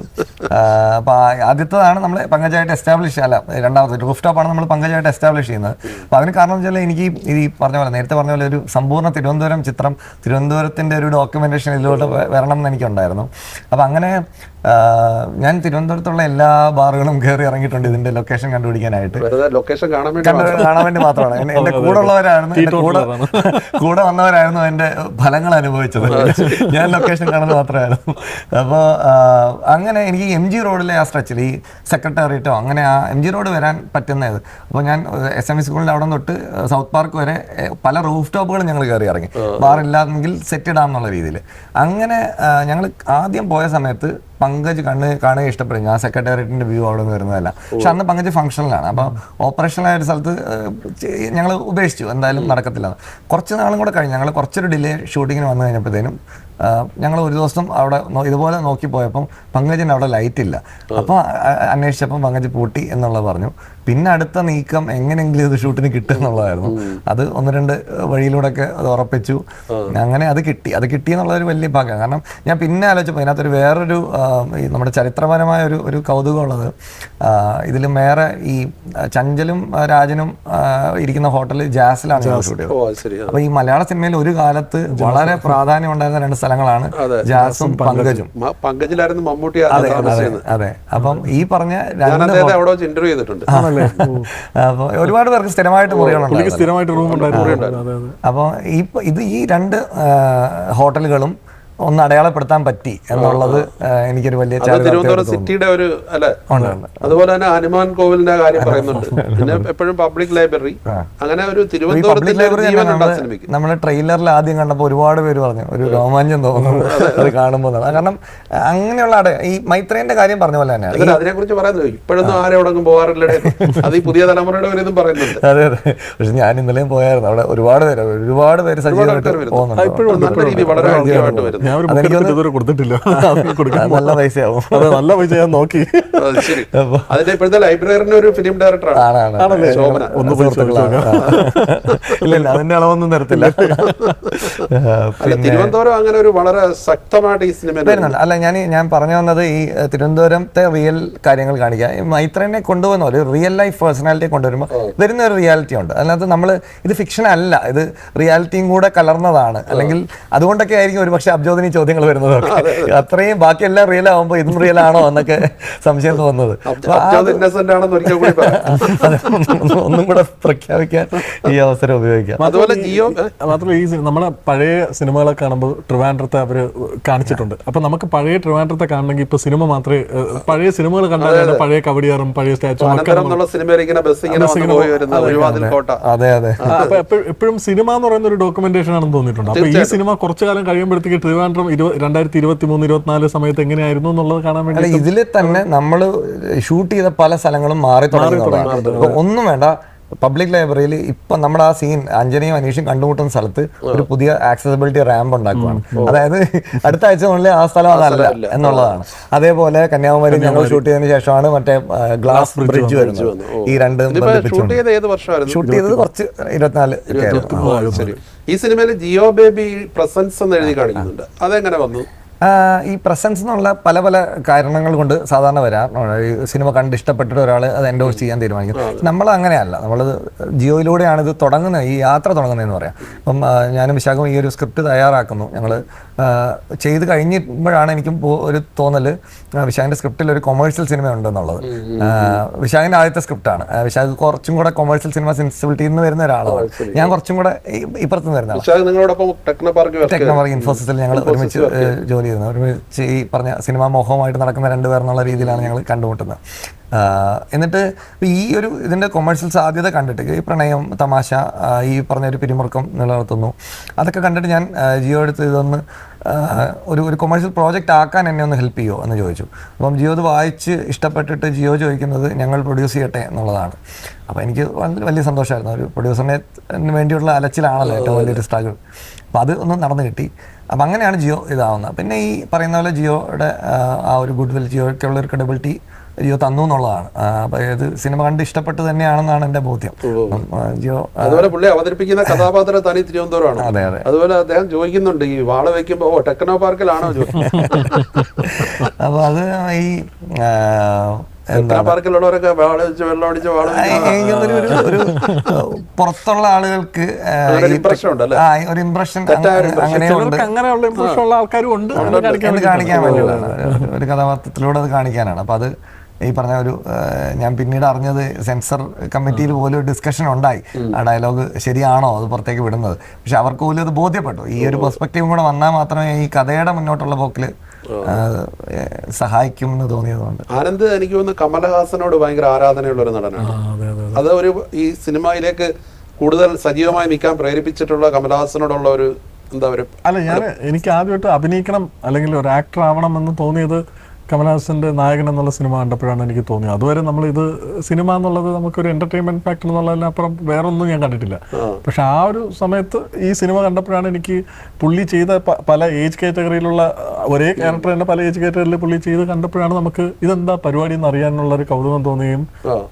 അപ്പോൾ ആദ്യത്തേതാണ് നമ്മൾ പങ്കജായിട്ട് എസ്റ്റാബ്ലിഷ്, അല്ല രണ്ടാമത്തെ റൂഫ് ടോപ്പാണ് നമ്മൾ പങ്കജായിട്ട് എസ്റ്റാബ്ലിഷ് ചെയ്യുന്നത്. അപ്പോൾ അതിന് കാരണം വെച്ചാൽ എനിക്ക് ഈ പറഞ്ഞ പോലെ നേരത്തെ പറഞ്ഞ പോലെ ഒരു സമ്പൂർണ്ണ തിരുവനന്തപുരം ചിത്രം, തിരുവനന്തപുരത്തിൻ്റെ ഒരു ഡോക്യുമെന്റേഷൻ ഇതിലോട്ട് വരണം എന്ന് എനിക്കുണ്ടായിരുന്നു. അപ്പോൾ അങ്ങനെ ഞാൻ തിരുവനന്തപുരത്തുള്ള എല്ലാ ബാറുകളും കയറി ഇറങ്ങിയിട്ടുണ്ട് ഇതിന്റെ ലൊക്കേഷൻ കണ്ടുപിടിക്കാനായിട്ട്. ലൊക്കേഷൻ കാണാൻ വേണ്ടി മാത്രമാണ്. എന്റെ കൂടെ ഉള്ളവരായിരുന്നു, എന്റെ കൂടെ വന്നവരായിരുന്നു അതിന്റെ ഫലങ്ങൾ അനുഭവിച്ചത്. ഞാൻ ലൊക്കേഷൻ കാണുന്നത് മാത്രമായിരുന്നു. അപ്പോൾ അങ്ങനെ എനിക്ക് MG റോഡിലെ ആ സ്ട്രെച്ചിൽ ഈ സെക്രട്ടേറിയറ്റോ അങ്ങനെ ആ MG റോഡ് വരാൻ പറ്റുന്നത്. അപ്പോൾ ഞാൻ SME സ്കൂളിൻ്റെ അവിടെ തൊട്ട് സൗത്ത് പാർക്ക് വരെ പല റൂഫ് ടോപ്പുകളും ഞങ്ങൾ കയറി ഇറങ്ങി, ബാറില്ലാന്നെങ്കിൽ സെറ്റ് ഇടാം എന്നുള്ള രീതിയിൽ. അങ്ങനെ ഞങ്ങൾ ആദ്യം പോയ സമയത്ത് പങ്കജ് കാണുക ഇഷ്ടപ്പെടും. ഞാൻ സെക്രട്ടേറിയറ്റിന്റെ വ്യൂ അവിടെ നിന്ന് വരുന്നതല്ല. പക്ഷെ അന്ന് പങ്കജ് ഫംഗ്ഷനിലാണ്. അപ്പോൾ ഓപ്പറേഷണലായ ഒരു സ്ഥലത്ത് ഞങ്ങൾ ഉപേക്ഷിച്ചു, എന്തായാലും നടക്കത്തില്ല. കുറച്ച് നാളും കൂടെ കഴിഞ്ഞ് ഞങ്ങൾ കുറച്ചൊരു ഡിലേ ഷൂട്ടിങ്ങിന് വന്നു കഴിഞ്ഞപ്പോഴത്തേനും ഞങ്ങൾ ഒരു ദിവസം അവിടെ ഇതുപോലെ നോക്കി പോയപ്പം പങ്കജിന് അവിടെ ലൈറ്റ് ഇല്ല. അപ്പോൾ അന്വേഷിച്ചപ്പം പങ്കജ് പൂട്ടി എന്നുള്ളത് പറഞ്ഞു. പിന്നെ അടുത്ത നീക്കം എങ്ങനെയെങ്കിലും ഇത് ഷൂട്ടിന് കിട്ടുക എന്നുള്ളതായിരുന്നു. അത് 1-2 വഴിയിലൂടെയൊക്കെ അത് ഉറപ്പിച്ചു. അങ്ങനെ അത് കിട്ടി എന്നുള്ളൊരു വലിയ ഭാഗ്യം. കാരണം ഞാൻ പിന്നെ ആലോചിച്ചപ്പോൾ ഇതിനകത്തൊരു വേറൊരു നമ്മുടെ ചരിത്രപരമായ ഒരു കൗതുകമുള്ളത്, ഇതിൽ വേറെ ഈ ചഞ്ചലും രാജനും ഇരിക്കുന്ന ഹോട്ടൽ ജാസിലാണ് ഞങ്ങൾ ഷൂട്ട് ചെയ്തത്. അപ്പോൾ ഈ മലയാള സിനിമയിൽ ഒരു കാലത്ത് വളരെ പ്രാധാന്യം ഉണ്ടായിരുന്ന 2 സ്ഥലങ്ങളാണ് ജാസും പങ്കജും. പങ്കജിലായിരുന്നു മമ്മൂട്ടി. അതെ. അപ്പം ഈ പറഞ്ഞ ഇന്റർവ്യൂ ചെയ്തിട്ടുണ്ട്. അപ്പോൾ ഒരുപാട് പേർക്ക് സ്ഥിരമായിട്ട് മുറികളുണ്ടായിരുന്നു. അപ്പോൾ ഈ 2 ഹോട്ടലുകളും ഒന്ന് അടയാളപ്പെടുത്താൻ പറ്റി എന്നുള്ളത് എനിക്കൊരു വലിയ തിരുവനന്തപുരം സിറ്റിയുടെ ഒരു അല്ലെ. അതുപോലെ തന്നെ ഹനുമാൻ കോവിലിന്റെ കാര്യം പറയുന്നുണ്ട്. പിന്നെ എപ്പോഴും പബ്ലിക് ലൈബ്രറി, അങ്ങനെ ഒരു തിരുവനന്തപുരത്തിന്റെ നമ്മുടെ ട്രെയിലറിൽ ആദ്യം കണ്ടപ്പോൾ ഒരുപാട് പേര് പറഞ്ഞു ഒരു രോമാഞ്ചം തോന്നുന്നു അത് കാണുമ്പോൾ. കാരണം അങ്ങനെയുള്ള ഈ മൈത്രേന്റെ കാര്യം പറഞ്ഞ പോലെ തന്നെ അതിനെ കുറിച്ച് പറയുന്നത് ഇപ്പോഴൊന്നും ആരെവിടെങ്കിലും പോകാറില്ല. അത് ഈ പുതിയ തലമുറയുടെ ഇതും പറയുന്നുണ്ട്. അതെ. പക്ഷെ ഞാൻ ഇന്നലെയും പോയായിരുന്നു. അവിടെ ഒരുപാട് പേര് സജീവമായിട്ട് പോകുന്നുണ്ട്. നല്ല പൈസയാവും. നല്ല പൈസ ഞാൻ നോക്കി. അതിന്റെ ഇപ്പോഴത്തെ ലൈബ്രറിന്റെ ഒരു ഫിലിം ഡയറക്ടറാണ്. ഇല്ല അതിന്റെ അളവൊന്നും തരത്തില്ല. തിരുവനന്തപുരം അങ്ങനെ ഒരു വളരെ ശക്തമായിട്ട് ഈ സിനിമ വരുന്നുണ്ട്. അല്ല ഞാൻ പറഞ്ഞു വന്നത് ഈ തിരുവനന്തപുരത്തെ റിയൽ കാര്യങ്ങൾ കാണിക്കുക. മൈത്രനെ കൊണ്ടുവന്ന ഒരു റിയൽ ലൈഫ് പേഴ്സണാലിറ്റിയെ കൊണ്ടുവരുമ്പോൾ വരുന്ന ഒരു റിയാലിറ്റി ഉണ്ട്. അതിനകത്ത് നമ്മൾ ഇത് ഫിക്ഷൻ അല്ല, ഇത് റിയാലിറ്റിയും കൂടെ കലർന്നതാണ്. അല്ലെങ്കിൽ അതുകൊണ്ടൊക്കെ ആയിരിക്കും ഒരു പക്ഷെ അബ്ജോദിനി ചോദ്യങ്ങൾ വരുന്നത്. അത്രയും ബാക്കിയെല്ലാം റിയൽ ആവുമ്പോൾ ഇതും റിയൽ ആണോ എന്നൊക്കെ സംശയം തോന്നുന്നത്. ഒന്നും കൂടെ പ്രഖ്യാപിക്കാൻ ഈ അവസരം ഉപയോഗിക്കാം. അതുപോലെ ജിയോ മാത്രമല്ല ഈ നമ്മളെ പഴയ സിനിമകളൊക്കെ കാണുമ്പോൾ ട്രിവാൻഡ്രത്തെ അവര് കാണിച്ചിട്ടുണ്ട്. അപ്പൊ നമുക്ക് പഴയ ട്രിവാൻഡ്രത്തെ കാണണമെങ്കിൽ ഇപ്പൊ സിനിമ മാത്രമേ പഴയ സിനിമകൾ കണ്ടാൽ പഴയ കവടിയാറും പഴയ സ്റ്റാച്ചു അതെ അതെ. അപ്പൊ എപ്പോഴും സിനിമ എന്ന് പറയുന്ന ഒരു ഡോക്യുമെന്റേഷൻ ആണെന്ന് തോന്നിയിട്ടുണ്ട്. അപ്പൊ ഈ സിനിമ കുറച്ചു കാലം കഴിയുമ്പോഴത്തേക്ക് ട്രിവാൻഡ്രം 2023-24 സമയത്ത് എങ്ങനെയായിരുന്നു എന്നുള്ളത് കാണാൻ വേണ്ടി ഇതിൽ തന്നെ നമ്മൾ ഷൂട്ട് ചെയ്ത പല സ്ഥലങ്ങളും മാറി തുടങ്ങി. ഒന്നും വേണ്ട, പബ്ലിക് ലൈബ്രറിയിൽ ഇപ്പൊ നമ്മുടെ ആ സീൻ അഞ്ജനയും അനീഷും കണ്ടുമുട്ടുന്ന സ്ഥലത്ത് ഒരു പുതിയ ആക്സസിബിലിറ്റി റാമ്പ് ഉണ്ടാക്കുവാണ്. അതായത് അടുത്ത ആഴ്ച മുന്നിൽ ആ സ്ഥലം അതല്ല എന്നുള്ളതാണ്. അതേപോലെ കന്യാകുമാരി ഞങ്ങൾ ഷൂട്ട് ചെയ്തതിനു ശേഷമാണ് മറ്റേ ഗ്ലാസ് ബ്രിഡ്ജ് വരുന്നത്. ഈ രണ്ടും ഷൂട്ട് ചെയ്തത് കുറച്ച് 24. ഈ സിനിമയിൽ ജിയോ ബേബി പ്രസൻസ് എന്ന് എഴുതി കാണിക്കുന്നുണ്ട്. അതെങ്ങനെ വന്നു? ഈ പ്രസൻസ് എന്നുള്ള പല പല കാരണങ്ങൾ കൊണ്ട് സാധാരണ വരാം. ഈ സിനിമ കണ്ട് ഇഷ്ടപ്പെട്ടിട്ട് ഒരാൾ അത് എൻഡോഴ്സ് ചെയ്യാൻ തീരുമാനിക്കും. നമ്മൾ അങ്ങനെയല്ല, നമ്മൾ ജിയോയിലൂടെയാണ് ഇത് തുടങ്ങുന്നത്, ഈ യാത്ര തുടങ്ങുന്നതെന്ന് പറയാം. അപ്പം ഞാനും വിശാഖം ഈ ഒരു സ്ക്രിപ്റ്റ് തയ്യാറാക്കുന്നു. ഞങ്ങൾ ചെയ്ത് കഴിഞ്ഞപ്പോഴാണ് എനിക്കും ഒരു തോന്നൽ വിശാഖിൻ്റെ സ്ക്രിപ്റ്റിൽ ഒരു കൊമേഴ്ഷ്യൽ സിനിമ ഉണ്ടെന്നുള്ളത്. വിശാഖിൻ്റെ ആദ്യത്തെ സ്ക്രിപ്റ്റാണ്. വിശാഖ് കുറച്ചും കൂടെ കൊമേഴ്ഷ്യൽ സിനിമ സെൻസിബിലിറ്റിയിൽ നിന്ന് വരുന്ന ഒരാളാണ്. ഞാൻ കുറച്ചും കൂടെ ഇപ്പുറത്ത് നിന്ന് വരുന്ന ടെക്നോപാർക്ക് ഇൻഫോസിസിൽ ഞങ്ങൾ ഒരുമിച്ച് ജോലി ചെയ്യുന്നത്. ഒരുമിച്ച് ഈ പറഞ്ഞ സിനിമാ മോഹവുമായിട്ട് നടക്കുന്ന 2 പേർ എന്നുള്ള രീതിയിലാണ് ഞങ്ങൾ കണ്ടുമുട്ടുന്നത്. എന്നിട്ട് ഇതിൻ്റെ കൊമേഴ്ഷ്യൽ സാധ്യത കണ്ടിട്ട് ഈ പ്രണയം, തമാശ, ഈ പറഞ്ഞൊരു പിരിമുറുക്കം നിലനിർത്തുന്നു. അതൊക്കെ കണ്ടിട്ട് ഞാൻ ജിയോ എടുത്ത് ഇതൊന്ന് ഒരു കൊമേഴ്ഷ്യൽ പ്രോജക്റ്റ് ആക്കാൻ എന്നെ ഒന്ന് ഹെൽപ്പ് ചെയ്യുമോ എന്ന് ചോദിച്ചു. അപ്പം ജിയോ അത് വായിച്ച് ഇഷ്ടപ്പെട്ടിട്ട് ജിയോ ചോദിക്കുന്നത് ഞങ്ങൾ പ്രൊഡ്യൂസ് ചെയ്യട്ടെ എന്നുള്ളതാണ്. അപ്പോൾ എനിക്ക് വലിയ സന്തോഷമായിരുന്നു. ഒരു പ്രൊഡ്യൂസറിന് വേണ്ടിയുള്ള അലച്ചിലാണല്ലോ ഏറ്റവും വലിയൊരു സ്ട്രഗിൾ. അപ്പോൾ അത് ഒന്ന് നടന്നു കിട്ടി. അപ്പം അങ്ങനെയാണ് ജിയോ ഇതാവുന്നത്. പിന്നെ ഈ പറയുന്ന പോലെ ജിയോയുടെ ആ ഒരു ഗുഡ് വിൽ, ജിയോയ്ക്കുള്ളൊരു ക്രെഡിബിലിറ്റി ജിയോ തന്നു എന്നുള്ളതാണ്. അപ്പൊ ഇത് സിനിമ കണ്ട് ഇഷ്ടപ്പെട്ട് തന്നെയാണെന്നാണ് എന്റെ ബോധ്യം. ജിയോ അതുപോലെ പുള്ളി അവതരിപ്പിക്കുന്ന കഥാപാത്രം തനി തിരുവനന്തപുരമാണ്. അതെ അതെ. അതുപോലെ അദ്ദേഹം ചോദിക്കുന്നുണ്ട് ഈ വാള വെക്കുമ്പോ ടെക്നോ പാർക്കിലാണോ അപ്പൊ അത് ഈ പാർക്കിലുള്ളവരൊക്കെ വെള്ളം അടിച്ച് ഒരു പുറത്തുള്ള ആളുകൾക്ക് ഒരു ഇംപ്രഷൻ അങ്ങനെയുണ്ട്, അങ്ങനെയുള്ള ഇംപ്രഷൻ ഉള്ള ആൾക്കാരും ഉണ്ട് എന്ന് കാണിക്കാൻ വേണ്ടിയുള്ളതാണ്. ഒരു കഥാപാത്രത്തിലൂടെ അത് കാണിക്കാനാണ്. അപ്പൊ അത് ഈ പറഞ്ഞ ഒരു ഞാൻ പിന്നീട് അറിഞ്ഞത് സെൻസർ കമ്മിറ്റിയിൽ പോലും ഒരു ഡിസ്കഷൻ ഉണ്ടായി, ആ ഡയലോഗ് ശരിയാണോ അത് പുറത്തേക്ക് വിടുന്നത്. പക്ഷെ അവർക്ക് പോലും അത് ബോധ്യപ്പെട്ടു. ഈ ഒരു പെർസ്പെക്റ്റീവും കൂടെ വന്നാൽ മാത്രമേ ഈ കഥയുടെ മുന്നോട്ടുള്ള പോക്കിൽ സഹായിക്കും എന്ന് തോന്നിയതുകൊണ്ട്. ആനന്ദ് എനിക്ക് തോന്നുന്നു കമലഹാസനോട് ഭയങ്കര ആരാധനയുള്ള ഒരു നടനാണ്. അത് ഒരു ഈ സിനിമയിലേക്ക് കൂടുതൽ സജീവമായി നിൽക്കാൻ പ്രേരിപ്പിച്ചിട്ടുള്ള കമലഹാസനോടുള്ള ഒരു എന്താ പറയുക. അല്ല, എനിക്ക് ആദ്യമായിട്ട് അഭിനയിക്കണം അല്ലെങ്കിൽ ഒരു ആക്ടർ ആവണം എന്ന് തോന്നിയത് കമലഹാസന്റെ നായകൻ എന്നുള്ള സിനിമ കണ്ടപ്പോഴാണ് എനിക്ക് തോന്നിയത്. അതുവരെ നമ്മൾ ഇത് സിനിമ എന്നുള്ളത് നമുക്കൊരു എന്റർടൈൻമെന്റ് ഫാക്ടർ എന്നുള്ളതിനപ്പുറം വേറെ ഒന്നും ഞാൻ കണ്ടിട്ടില്ല. പക്ഷെ ആ ഒരു സമയത്ത് ഈ സിനിമ കണ്ടപ്പോഴാണ് എനിക്ക് പുള്ളി ചെയ്ത പല ഏജ് കാറ്റഗറിയിലുള്ള ഒരേ ക്യാരക്ടർ തന്നെ പല ഏജ് കാറ്റഗറിയിൽ പുള്ളി ചെയ്ത് കണ്ടപ്പോഴാണ് നമുക്ക് ഇതെന്താ പരിപാടി എന്ന് അറിയാനുള്ള ഒരു കൗതുകം തോന്നുകയും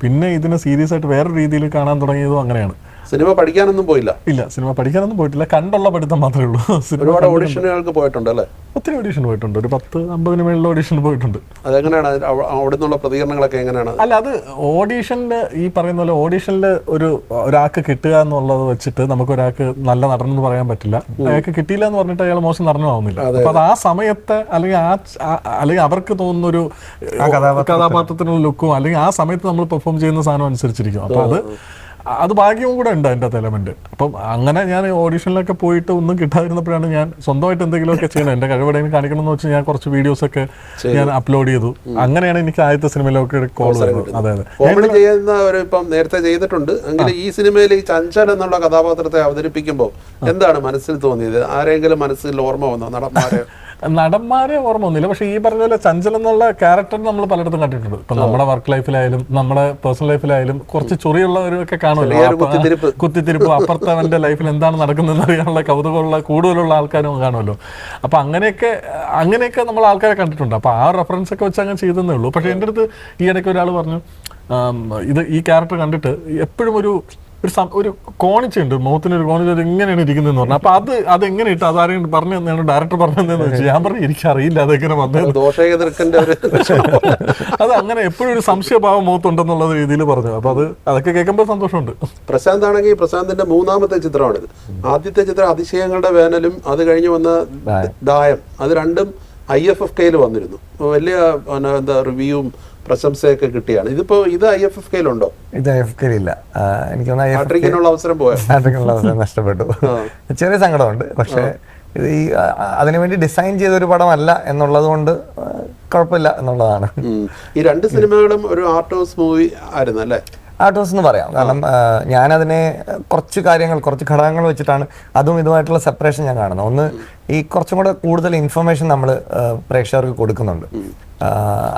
പിന്നെ ഇതിനെ സീരിയസ് ആയിട്ട് വേറെ രീതിയിൽ കാണാൻ തുടങ്ങിയതും അങ്ങനെയാണ്. സിനിമ പഠിക്കാനൊന്നും പോയില്ല? ഇല്ല, സിനിമ പഠിക്കാനൊന്നും പോയിട്ടില്ല, കണ്ടുള്ള പഠിത്തം മാത്രമേ ഉള്ളൂ. ഒരുപാട് ഓഡിഷനുകൾക്ക് പോയിട്ടുണ്ട് അല്ലേ? ഒത്തിരി ഓഡിഷൻ പോയിട്ടുണ്ട്, ഒരു 10-50 മേളിൽ ഓഡിഷൻ പോയിട്ടുണ്ട്. അതെങ്ങനെയാണ് അവിടെ നിന്നുള്ള പ്രതികരണങ്ങളൊക്കെ എങ്ങനെയാണ്? അല്ല, അത് ഓഡീഷനിൽ ഈ പറയുന്ന പോലെ ഓഡീഷനിൽ ഒരാൾക്ക് കിട്ടുക എന്നുള്ളത് വെച്ചിട്ട് നമുക്ക് ഒരാൾക്ക് നല്ല നടനെന്ന് പറയാൻ പറ്റില്ല. അയാൾക്ക് കിട്ടിയില്ല എന്ന് പറഞ്ഞിട്ട് അയാൾ മോശം നടനുമാവുന്നില്ല. അപ്പൊ അത് ആ സമയത്തെ അല്ലെങ്കിൽ അവർക്ക് തോന്നുന്ന ഒരു കഥാപാത്രത്തിനുള്ള ലുക്കും അല്ലെങ്കിൽ ആ സമയത്ത് നമ്മൾ പെർഫോം ചെയ്യുന്ന സാധനം അനുസരിച്ചിരിക്കും. അപ്പൊ അത് ഭാഗ്യവും കൂടെ ഉണ്ട് അതിൻ്റെ എലമെന്റ്. അപ്പം അങ്ങനെ ഞാൻ ഓഡീഷനിലൊക്കെ പോയിട്ട് ഒന്നും കിട്ടാതിരുന്നപ്പോഴാണ് ഞാൻ സ്വന്തമായിട്ട് എന്തെങ്കിലുമൊക്കെ ചെയ്യണം, എൻ്റെ കഴിവെങ്കിലും കാണിക്കണം എന്ന് വെച്ചാൽ ഞാൻ കുറച്ച് വീഡിയോസൊക്കെ ഞാൻ അപ്ലോഡ് ചെയ്തു. അങ്ങനെയാണ് എനിക്ക് ആദ്യത്തെ സിനിമയിലൊക്കെ കോൾ വരുന്നത്. അതെ അതെ, കോമഡി ചെയ്യുന്ന ഒരു ഇപ്പം നേരത്തെ ചെയ്തിട്ടുണ്ട് എങ്കിൽ ഈ സിനിമയിൽ ഈ ചഞ്ചൽ എന്നുള്ള കഥാപാത്രത്തെ അവതരിപ്പിക്കുമ്പോൾ എന്താണ് മനസ്സിൽ തോന്നിയത്? ആരെങ്കിലും മനസ്സിൽ ഓർമ്മ വന്നോ? നടന്മാരെ ഓർമ്മ ഒന്നുമില്ല. പക്ഷെ ഈ പറഞ്ഞ പോലെ ചഞ്ചൽ എന്നുള്ള ക്യാരക്ടർ നമ്മൾ പലയിടത്തും കണ്ടിട്ടുണ്ട്. ഇപ്പൊ നമ്മുടെ വർക്ക് ലൈഫിലായാലും നമ്മുടെ പേഴ്സണൽ ലൈഫിലായാലും കുറച്ച് ചൊറിയുള്ളവരൊക്കെ കാണുമല്ലോ, കുത്തിത്തിരിപ്പ്, അപ്പുറത്തവന്റെ ലൈഫിൽ എന്താണ് നടക്കുന്നതെന്ന് അറിയാനുള്ള കൗതുകമുള്ള കൂടുതലുള്ള ആൾക്കാരും കാണുമല്ലോ. അപ്പൊ അങ്ങനെയൊക്കെ നമ്മൾ ആൾക്കാരെ കണ്ടിട്ടുണ്ട്. അപ്പൊ ആ റെഫറൻസ് ഒക്കെ വെച്ച് അങ്ങനെ ചെയ്തതേ ഉള്ളൂ. പക്ഷെ എൻ്റെ അടുത്ത് ഈ ഇടയ്ക്ക് ഒരാൾ പറഞ്ഞു, ഈ ക്യാരക്ടർ കണ്ടിട്ട് എപ്പോഴും ഒരു കോണിച്ചുണ്ട്, മുഖത്തിനൊരു കോണിച്ച് ഇങ്ങനെയാണ് ഇരിക്കുന്നതെന്ന് പറഞ്ഞു. അപ്പൊ അതെങ്ങനെ ഇട്ട് അതാരെയും പറഞ്ഞു തന്നെയാണ് ഡയറക്ടർ പറഞ്ഞതെന്ന് വെച്ചാൽ ഞാൻ പറഞ്ഞു എനിക്കറിയില്ല അതെങ്ങനെ വന്നത്. അത് അങ്ങനെ എപ്പോഴും ഒരു സംശയഭാവം മുഖത്തുണ്ടെന്നുള്ള രീതിയിൽ പറഞ്ഞു. അപ്പൊ അതൊക്കെ കേൾക്കുമ്പോൾ സന്തോഷമുണ്ട്. പ്രശാന്ത് ആണെങ്കിൽ പ്രശാന്തിന്റെ മൂന്നാമത്തെ ചിത്രമാണിത്. ആദ്യത്തെ ചിത്രം അതിശയങ്ങളുടെ വേനലും അത് കഴിഞ്ഞ് വന്ന ദായം, അത് രണ്ടും IFFK വന്നിരുന്നു. വലിയ റിവ്യൂവും പ്രശംസയൊക്കെ കിട്ടിയാണ്. ഇത് IFFK-ലുണ്ടോ? ഇത് IFFK ഇല്ല. എനിക്ക് അവസരം പോയോ? നഷ്ടപ്പെട്ടു. ചെറിയ സങ്കടമുണ്ട്. പക്ഷെ ഇത് ഈ അതിനുവേണ്ടി ഡിസൈൻ ചെയ്ത ഒരു പടമല്ല എന്നുള്ളത് കൊണ്ട് കുഴപ്പമില്ല എന്നുള്ളതാണ്. ഈ രണ്ട് സിനിമകളും ഒരു ആർട്ട് ഹൗസ് മൂവി ആയിരുന്നു അല്ലേ? ആർട്ട് ഹൗസ് എന്ന് പറയാം. കാരണം ഞാനതിനെ കുറച്ച് ഘടകങ്ങൾ വെച്ചിട്ടാണ് അതും ഇതുമായിട്ടുള്ള സെപ്പറേഷൻ ഞാൻ കാണുന്നത്. ഒന്ന്, ഈ കുറച്ചും കൂടെ കൂടുതൽ ഇൻഫർമേഷൻ നമ്മൾ പ്രേക്ഷകർക്ക് കൊടുക്കുന്നുണ്ട്,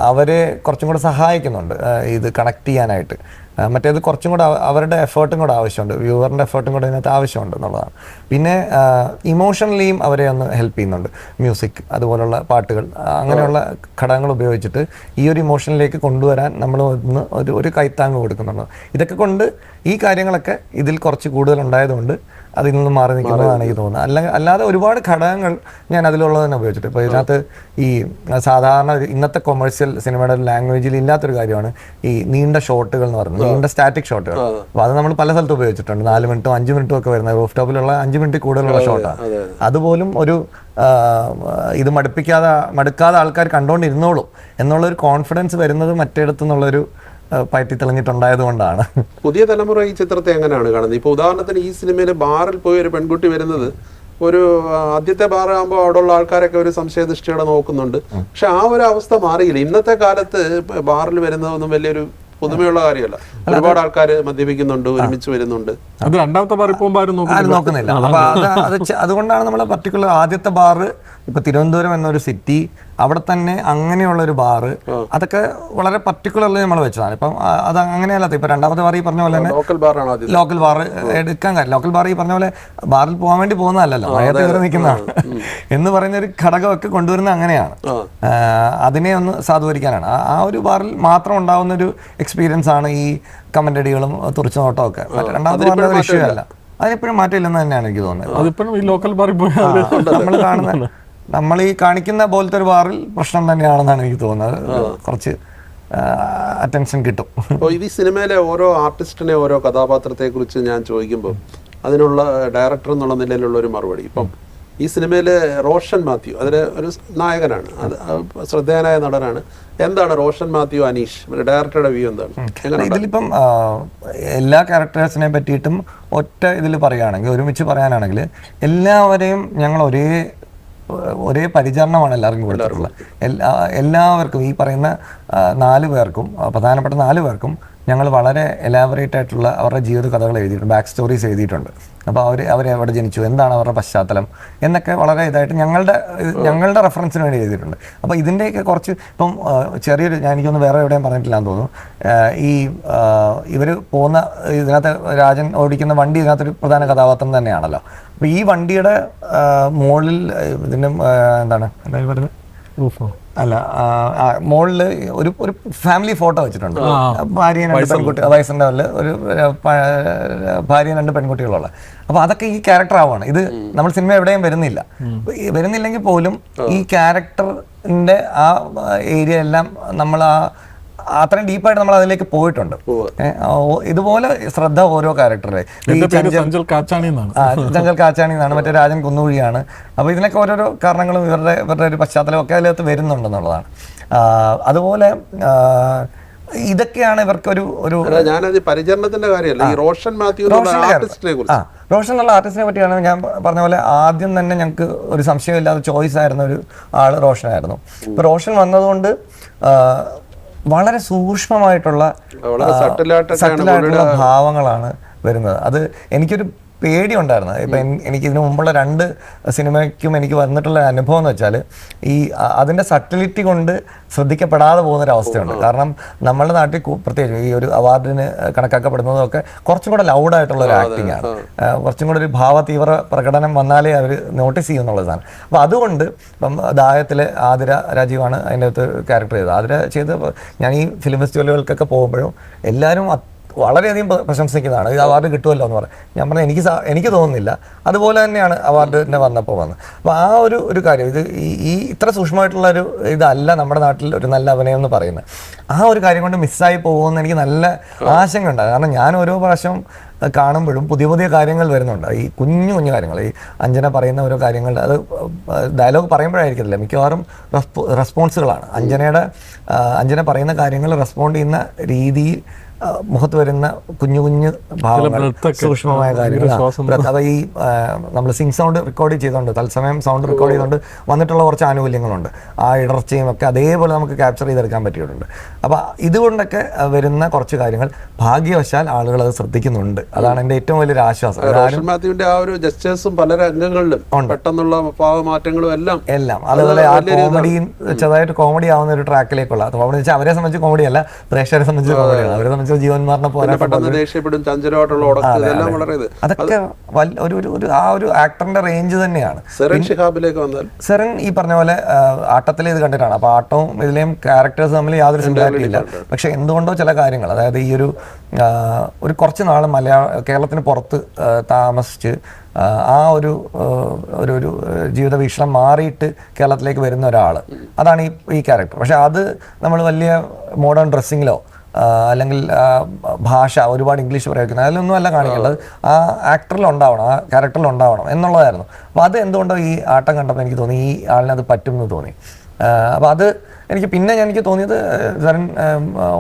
അവരെ കുറച്ചും കൂടെ സഹായിക്കുന്നുണ്ട് ഇത് കണക്ട് ചെയ്യാനായിട്ട്. മറ്റേത് കുറച്ചും കൂടെ അവരുടെ എഫേർട്ടും കൂടെ ആവശ്യമുണ്ട്, വ്യൂവറിൻ്റെ എഫേർട്ടും കൂടെ ഇതിനകത്ത് ആവശ്യമുണ്ട് എന്നുള്ളതാണ്. പിന്നെ ഇമോഷണലിയും അവരെ ഒന്ന് ഹെൽപ്പ് ചെയ്യുന്നുണ്ട്. മ്യൂസിക്, അതുപോലുള്ള പാട്ടുകൾ, അങ്ങനെയുള്ള ഘടകങ്ങൾ ഉപയോഗിച്ചിട്ട് ഈ ഒരു ഇമോഷനിലേക്ക് കൊണ്ടുവരാൻ നമ്മൾ ഒരു കൈത്താങ്ങ് കൊടുക്കുന്നുണ്ട്. ഇതൊക്കെ കൊണ്ട് ഈ കാര്യങ്ങളൊക്കെ ഇതിൽ കുറച്ച് കൂടുതലുണ്ടായതുകൊണ്ട് അതിൽ നിന്ന് മാറി നിൽക്കുന്നതാണ് എനിക്ക് തോന്നുന്നത്. അല്ലാതെ ഒരുപാട് ഘടകങ്ങൾ ഞാൻ അതിലുള്ളത് തന്നെ ഉപയോഗിച്ചിട്ട്. ഇപ്പോൾ ഇതിനകത്ത് ഈ സാധാരണ ഇന്നത്തെ കൊമേഴ്സ്യൽ സിനിമയുടെ ലാംഗ്വേജിൽ ഇല്ലാത്തൊരു കാര്യമാണ് ഈ നീണ്ട ഷോട്ടുകൾ എന്ന് പറയുന്നത്, നീണ്ട സ്റ്റാറ്റിക് ഷോട്ടുകൾ. അപ്പോൾ അത് നമ്മൾ പല സ്ഥലത്ത് ഉപയോഗിച്ചിട്ടുണ്ട്. 4 മിനിറ്റും 5 മിനിറ്റും ഒക്കെ വരുന്നത്, റൂഫ് ടോപ്പിലുള്ള 5 മിനിറ്റ് കൂടുതലുള്ള ഷോട്ടാണ്. അതുപോലും ഒരു ഇത് മടുക്കാതെ ആൾക്കാർ കണ്ടുകൊണ്ടിരുന്നോളും എന്നുള്ളൊരു കോൺഫിഡൻസ് വരുന്നത് മറ്റേടത്തുനിന്നുള്ളൊരു പയറ്റി തെളിഞ്ഞിട്ടുണ്ടായത് കൊണ്ടാണ്. പുതിയ തലമുറ ഈ ചിത്രത്തെ എങ്ങനെയാണ് കാണുന്നത്? ഇപ്പോൾ ഉദാഹരണത്തിന് ഈ സിനിമയിൽ ബാറിൽ പോയി ഒരു പെൺകുട്ടി വരുന്നത്, ഒരു ആദ്യത്തെ ബാറാകുമ്പോൾ അവിടെയുള്ള ആൾക്കാരൊക്കെ ഒരു സംശയദൃഷ്ടിയോടെ നോക്കുന്നുണ്ട്. പക്ഷെ ആ ഒരു അവസ്ഥ മാറിയില്ല. ഇന്നത്തെ കാലത്ത് ബാറിൽ വരുന്നതൊന്നും വലിയൊരു പുതുമയുള്ള കാര്യമല്ല. ഒരുപാട് ആൾക്കാർ മദ്യപിക്കുന്നുണ്ട്, ഒരുമിച്ച് വരുന്നുണ്ട്. അത് രണ്ടാമത്തെ ബാറിൽ പോകുമ്പോൾ ആരും നോക്കുന്നില്ല. അപ്പൊ അതുകൊണ്ടാണ് നമ്മൾ പർട്ടിക്കുലർ ആദ്യത്തെ ബാറ് ഇപ്പൊ തിരുവനന്തപുരം എന്നൊരു സിറ്റി, അവിടെ തന്നെ അങ്ങനെയുള്ള ഒരു ബാറ്, അതൊക്കെ വളരെ പർട്ടിക്കുലർലി നമ്മൾ വെച്ചതാണ്. ഇപ്പം അത് അങ്ങനെയല്ലാത്ത ഇപ്പൊ രണ്ടാമത്തെ ബാർ ഈ പറഞ്ഞ പോലെ തന്നെ ലോക്കൽ ബാർ എടുക്കാൻ കാര്യം. ലോക്കൽ ബാർ ഈ പറഞ്ഞ പോലെ ബാറിൽ പോകാൻ വേണ്ടി പോകുന്നതല്ലല്ലോ, മഴയത്ത് കയറി നിൽക്കുന്നതാണ് എന്ന് പറയുന്ന ഒരു ഘടകമൊക്കെ കൊണ്ടുവരുന്നത് അങ്ങനെയാണ്. അതിനെ ഒന്ന് സാധൂകരിക്കാനാണ്. ആ ഒരു ബാറിൽ മാത്രം ഉണ്ടാവുന്ന ഒരു എക്സ്പീരിയൻസ് ആണ് ഈ കമന്റ് അടികളും തുറച്ചു നോട്ടവും ഒക്കെ. രണ്ടാമത്തെ ബാറിന്റെ വിഷയമല്ല, അതിനെപ്പോഴും മാറ്റമില്ലെന്ന് തന്നെയാണ് എനിക്ക് തോന്നുന്നത്. ഈ ലോക്കൽ ബാറിൽ പോയി നമ്മൾ കാണുന്ന നമ്മൾ ഈ കാണിക്കുന്ന പോലത്തെ ഒരു ബാറിൽ പ്രശ്നം തന്നെയാണെന്നാണ് എനിക്ക് തോന്നുന്നത്. കുറച്ച് അറ്റൻഷൻ കിട്ടും. അപ്പോൾ ഈ സിനിമയിലെ ഓരോ ആർട്ടിസ്റ്റിനെ ഓരോ കഥാപാത്രത്തെ കുറിച്ച് ഞാൻ ചോദിക്കുമ്പോൾ അതിനുള്ള ഡയറക്ടർ എന്നുള്ള നിലയിലുള്ള ഒരു മറുപടി. ഇപ്പം ഈ സിനിമയിലെ റോഷൻ മാത്യു അതിലെ ഒരു നായകനാണ്, അത് ശ്രദ്ധേയനായ നടനാണ്. എന്താണ് റോഷൻ മാത്യു അനീഷ് ഡയറക്ടറുടെ വ്യൂ എന്താണ്? ഇതിലിപ്പം എല്ലാ ക്യാരക്ടേഴ്സിനെ പറ്റിയിട്ടും ഒറ്റ ഇതിൽ പറയുകയാണെങ്കിൽ, ഒരുമിച്ച് പറയാനാണെങ്കിൽ എല്ലാവരെയും ഞങ്ങൾ ഒരേ പരിചരണമാണ് എല്ലാവർക്കും കൊടുത്തിട്ടുള്ളത്. എല്ലാവർക്കും ഈ പറയുന്ന 4 പേർക്കും, പ്രധാനപ്പെട്ട 4 പേർക്കും ഞങ്ങൾ വളരെ എലാബറേറ്റ് ആയിട്ടുള്ള അവരുടെ ജീവിത കഥകൾ എഴുതിയിട്ടുണ്ട്, ബാക്ക് സ്റ്റോറീസ് എഴുതിയിട്ടുണ്ട്. അപ്പോൾ അവരെവിടെ ജനിച്ചു, എന്താണ് അവരുടെ പശ്ചാത്തലം എന്നൊക്കെ വളരെ ഇതായിട്ട് ഞങ്ങളുടെ റെഫറൻസിന് വേണ്ടി എഴുതിയിട്ടുണ്ട്. അപ്പോൾ ഇതിൻ്റെയൊക്കെ കുറച്ച് ഇപ്പം ചെറിയൊരു എനിക്കൊന്ന് വേറെ എവിടെയും പറഞ്ഞിട്ടില്ലാന്ന് തോന്നുന്നു. ഈ ഇവർ പോകുന്ന ഇതിനകത്ത് രാജൻ ഓടിക്കുന്ന വണ്ടി ഇതിനകത്തൊരു പ്രധാന കഥാപാത്രം തന്നെയാണല്ലോ. അപ്പോൾ ഈ വണ്ടിയുടെ മുകളിൽ ഇതിൻ്റെ എന്താണ് പറയുന്നത് അല്ല മുകളിൽ ഒരു ഫാമിലി ഫോട്ടോ വെച്ചിട്ടുണ്ട്. ഭാര്യയും 2 പെൺകുട്ടി, വയസ്സിൻ്റെ ഒരു ഭാര്യയും 2 പെൺകുട്ടികളുള്ള. അപ്പോൾ അതൊക്കെ ഈ ക്യാരക്ടർ ആവുകയാണ്. ഇത് നമ്മൾ സിനിമ എവിടെയും വരുന്നില്ലെങ്കിൽ പോലും ഈ ക്യാരക്ടറിൻ്റെ ആ ഏരിയ എല്ലാം നമ്മൾ അത്രയും ഡീപ്പായിട്ട് നമ്മൾ അതിലേക്ക് പോയിട്ടുണ്ട്. ഇതുപോലെ ശ്രദ്ധ ഓരോ ക്യാരക്ടറെ. ചഞ്ചൽ കാച്ചാണി എന്നാണ്, മറ്റേ രാജൻ കുന്നുകുഴിയാണ്. അപ്പോൾ ഇതിനൊക്കെ ഓരോരോ കാരണങ്ങളും ഇവരുടെ ഒരു പശ്ചാത്തലം ഒക്കെ അതിനകത്ത് വരുന്നുണ്ടെന്നുള്ളതാണ്. അതുപോലെ ഇതൊക്കെയാണ് ഇവർക്ക് ഒരു ഞാനത് പരിചരണത്തിന്റെ കാര്യമല്ല, ഈ റോഷൻ മാത്യു റോഷൻ എന്നുള്ള ആർട്ടിസ്റ്റിനെ പറ്റിയാണ് ഞാൻ പറഞ്ഞ പോലെ. ആദ്യം തന്നെ ഞങ്ങൾക്ക് ഒരു സംശയമില്ലാതെ ചോയ്സ് ആയിരുന്ന ഒരു ആള് റോഷനായിരുന്നു. ഇപ്പൊ റോഷൻ വന്നതുകൊണ്ട് വളരെ സൂക്ഷ്മമായിട്ടുള്ള സട്ടിലായിട്ടുള്ള ഭാവങ്ങളാണ് വരുന്നത്. അത് എനിക്കൊരു പേടിയുണ്ടായിരുന്നു. ഇപ്പം എനിക്ക് ഇതിനു മുമ്പുള്ള 2 സിനിമയ്ക്കും എനിക്ക് വന്നിട്ടുള്ള അനുഭവം എന്ന് വെച്ചാൽ ഈ അതിൻ്റെ സട്ടിലിറ്റി കൊണ്ട് ശ്രദ്ധിക്കപ്പെടാതെ പോകുന്നൊരവസ്ഥയുണ്ട്. കാരണം നമ്മളുടെ നാട്ടിൽ പ്രത്യേകിച്ച് ഈ ഒരു അവാർഡിന് കണക്കാക്കപ്പെടുന്നതൊക്കെ കുറച്ചും കൂടെ ലൗഡായിട്ടുള്ള ഒരു ആക്ടിങ് ആണ്. കുറച്ചും കൂടെ ഒരു ഭാവതീവ്ര പ്രകടനം വന്നാലേ അവർ നോട്ടീസ് ചെയ്യുന്നുള്ളതാണ്. അപ്പോൾ അതുകൊണ്ട് ഇപ്പം ദായത്തിലെ ആതിര രാജീവാണ് അതിൻ്റെ അകത്ത് ക്യാരക്ടർ ചെയ്തത്. ആതിര ചെയ്ത് ഞാൻ ഈ ഫിലിം ഫെസ്റ്റിവലുകൾക്കൊക്കെ പോകുമ്പോഴും എല്ലാവരും വളരെയധികം പ്രശംസിക്കുന്നതാണ്, ഇത് അവാർഡ് കിട്ടുമല്ലോ എന്ന് പറയും. ഞാൻ പറഞ്ഞാൽ എനിക്ക് തോന്നുന്നില്ല. അതുപോലെ തന്നെയാണ് അവാർഡിനെ വന്നപ്പോൾ വന്നത്. അപ്പോൾ ആ ഒരു കാര്യം, ഇത് ഈ ഇത്ര സൂക്ഷ്മമായിട്ടുള്ള ഒരു ഇതല്ല നമ്മുടെ നാട്ടിൽ ഒരു നല്ല അഭിനയം എന്ന് പറയുന്നത്. ആ ഒരു കാര്യം കൊണ്ട് മിസ്സായി പോകുമെന്ന് എനിക്ക് നല്ല ആശങ്ക ഉണ്ടാകും. കാരണം ഞാൻ ഓരോ പ്രാവശ്യം കാണുമ്പോഴും പുതിയ കാര്യങ്ങൾ വരുന്നുണ്ട്. ഈ കുഞ്ഞു കാര്യങ്ങൾ, ഈ അഞ്ജന പറയുന്ന ഓരോ കാര്യങ്ങൾ, അത് ഡയലോഗ് പറയുമ്പോഴായിരിക്കത്തില്ല, മിക്കവാറും റെസ്പോൺസുകളാണ്. അഞ്ജന പറയുന്ന കാര്യങ്ങൾ റെസ്പോണ്ട് ചെയ്യുന്ന രീതിയിൽ മുഖത്ത് വരുന്ന കുഞ്ഞു ഭാവങ്ങൾ, സൂക്ഷ്മമായ കാര്യങ്ങൾ. അത് ഈ നമ്മൾ സിങ് സൗണ്ട് റെക്കോർഡ് ചെയ്തുകൊണ്ട്, തത്സമയം സൗണ്ട് റെക്കോർഡ് ചെയ്തുകൊണ്ട് വന്നിട്ടുള്ള കുറച്ച് ആനുകൂല്യങ്ങളുണ്ട്. ആ ഇടർച്ചയും ഒക്കെ അതേപോലെ നമുക്ക് ക്യാപ്ചർ ചെയ്തെടുക്കാൻ പറ്റിയിട്ടുണ്ട്. അപ്പോൾ ഇതുകൊണ്ടൊക്കെ വരുന്ന കുറച്ച് കാര്യങ്ങൾ ഭാഗ്യവശാൽ ആളുകൾ അത് ശ്രദ്ധിക്കുന്നുണ്ട്. അതാണ് എൻ്റെ ഏറ്റവും വലിയൊരു ആശ്വാസം. ആ ഒരു ജസ്റ്റേഴ്സും പല രംഗങ്ങളിലും പെട്ടെന്നുള്ള ഭാവമാറ്റങ്ങളും എല്ലാം അതുപോലെ ആ കോമഡി ചെറുതായിട്ട് കോമഡി ആവുന്ന ഒരു ട്രാക്കിലേക്കുള്ള കോമഡി വെച്ചാൽ അവരെ സംബന്ധിച്ച് കോമഡി അല്ല, പ്രേക്ഷകരെ സംബന്ധിച്ച് കോമഡിയാണ്. അവരെ സംബന്ധിച്ച് ജീവന്മാറിനെ പോലെ അതൊക്കെ ആ ഒരു ആക്ടറിന്റെ റേഞ്ച് തന്നെയാണ്. സെറൻ ഈ പറഞ്ഞ പോലെ ആട്ടത്തിൽ ഇത് കണ്ടിട്ടാണ്. അപ്പൊ ആട്ടവും ഇതിലെയും ക്യാരക്ടേഴ്സ് തമ്മിൽ യാതൊരു സിമിലാരിറ്റി ഇല്ല. പക്ഷെ എന്തുകൊണ്ടോ ചില കാര്യങ്ങൾ, അതായത് ഈ ഒരു കുറച്ച് നാൾ കേരളത്തിന് പുറത്ത് താമസിച്ച് ആ ഒരു ജീവിത വീക്ഷണം മാറിയിട്ട് കേരളത്തിലേക്ക് വരുന്ന ഒരാൾ, അതാണ് ഈ ക്യാരക്ടർ. പക്ഷെ അത് നമ്മൾ വലിയ മോഡേൺ ഡ്രസ്സിങ്ങിലോ അല്ലെങ്കിൽ ഭാഷ ഒരുപാട് ഇംഗ്ലീഷ് പ്രയോഗിക്കുന്നത് അതിലൊന്നും അല്ല കാണിക്കേണ്ടത്. ആ ആക്ടറിൽ ഉണ്ടാവണം, ആ ക്യാരക്ടറിൽ ഉണ്ടാവണം എന്നുള്ളതായിരുന്നു. അപ്പോൾ അത് എന്തുകൊണ്ടോ ഈ ആട്ടം കണ്ടപ്പോൾ എനിക്ക് തോന്നി ഈ ആളിനത് പറ്റും എന്ന് തോന്നി. അപ്പോൾ അത് എനിക്ക് പിന്നെ എനിക്ക് തോന്നിയത് സരൺ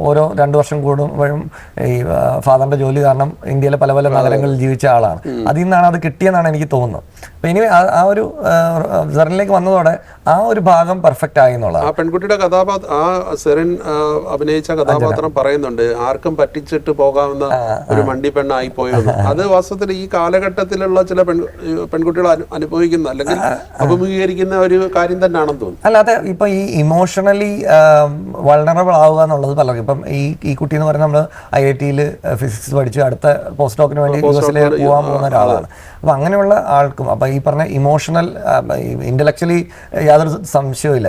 ഓരോ 2 വർഷം കൂടുമ്പോഴും ഈ ഫാദറിന്റെ ജോലി കാരണം ഇന്ത്യയിലെ പല പല നഗരങ്ങളിൽ ജീവിച്ച ആളാണ്. അതിൽ നിന്നാണ് അത് കിട്ടിയെന്നാണ് എനിക്ക് തോന്നുന്നത്. അപ്പൊ ഇനി ആ ഒരു സരണിലേക്ക് വന്നതോടെ ആ ഒരു ഭാഗം പെർഫെക്റ്റ് ആയി എന്നുള്ളത്. ആ പെൺകുട്ടിയുടെ കഥാപാത്രം, ആ സെറിൻ അഭിനയിച്ച കഥാപാത്രം പറയുന്നുണ്ട്, ആർക്കും പറ്റിച്ചിട്ട് പോകാവുന്ന ഒരു മണ്ടി പെണ്ണായി പോയെന്ന്. അത് വാസ്തവത്തിൽ ഈ കാലഘട്ടത്തിലുള്ള ചില പെൺകുട്ടികൾ അനുഭവിക്കുന്ന അല്ലെങ്കിൽ അഭിമുഖീകരിക്കുന്ന ഒരു കാര്യം തന്നെയാണെന്ന് തോന്നുന്നു. അല്ലാതെ ഇപ്പൊ ഈ ഇമോഷണലി വൾണറബിൾ ആവുക എന്നുള്ളത് പലർക്കും, ഇപ്പം ഈ കുട്ടി എന്ന് പറഞ്ഞാൽ നമ്മൾ IIT-യിൽ ഫിസിക്സ് പഠിച്ച് അടുത്ത പോസ്റ്റ് ഡോക്കിന് വേണ്ടി US-ൽ പോകാൻ പോകുന്ന ഒരാളാണ്. അപ്പൊ അങ്ങനെയുള്ള ആൾക്കും അപ്പൊ ഈ പറഞ്ഞ ഇമോഷണൽ ഇന്റലക്ച്വലി യാതൊരു സംശയവും ഇല്ല,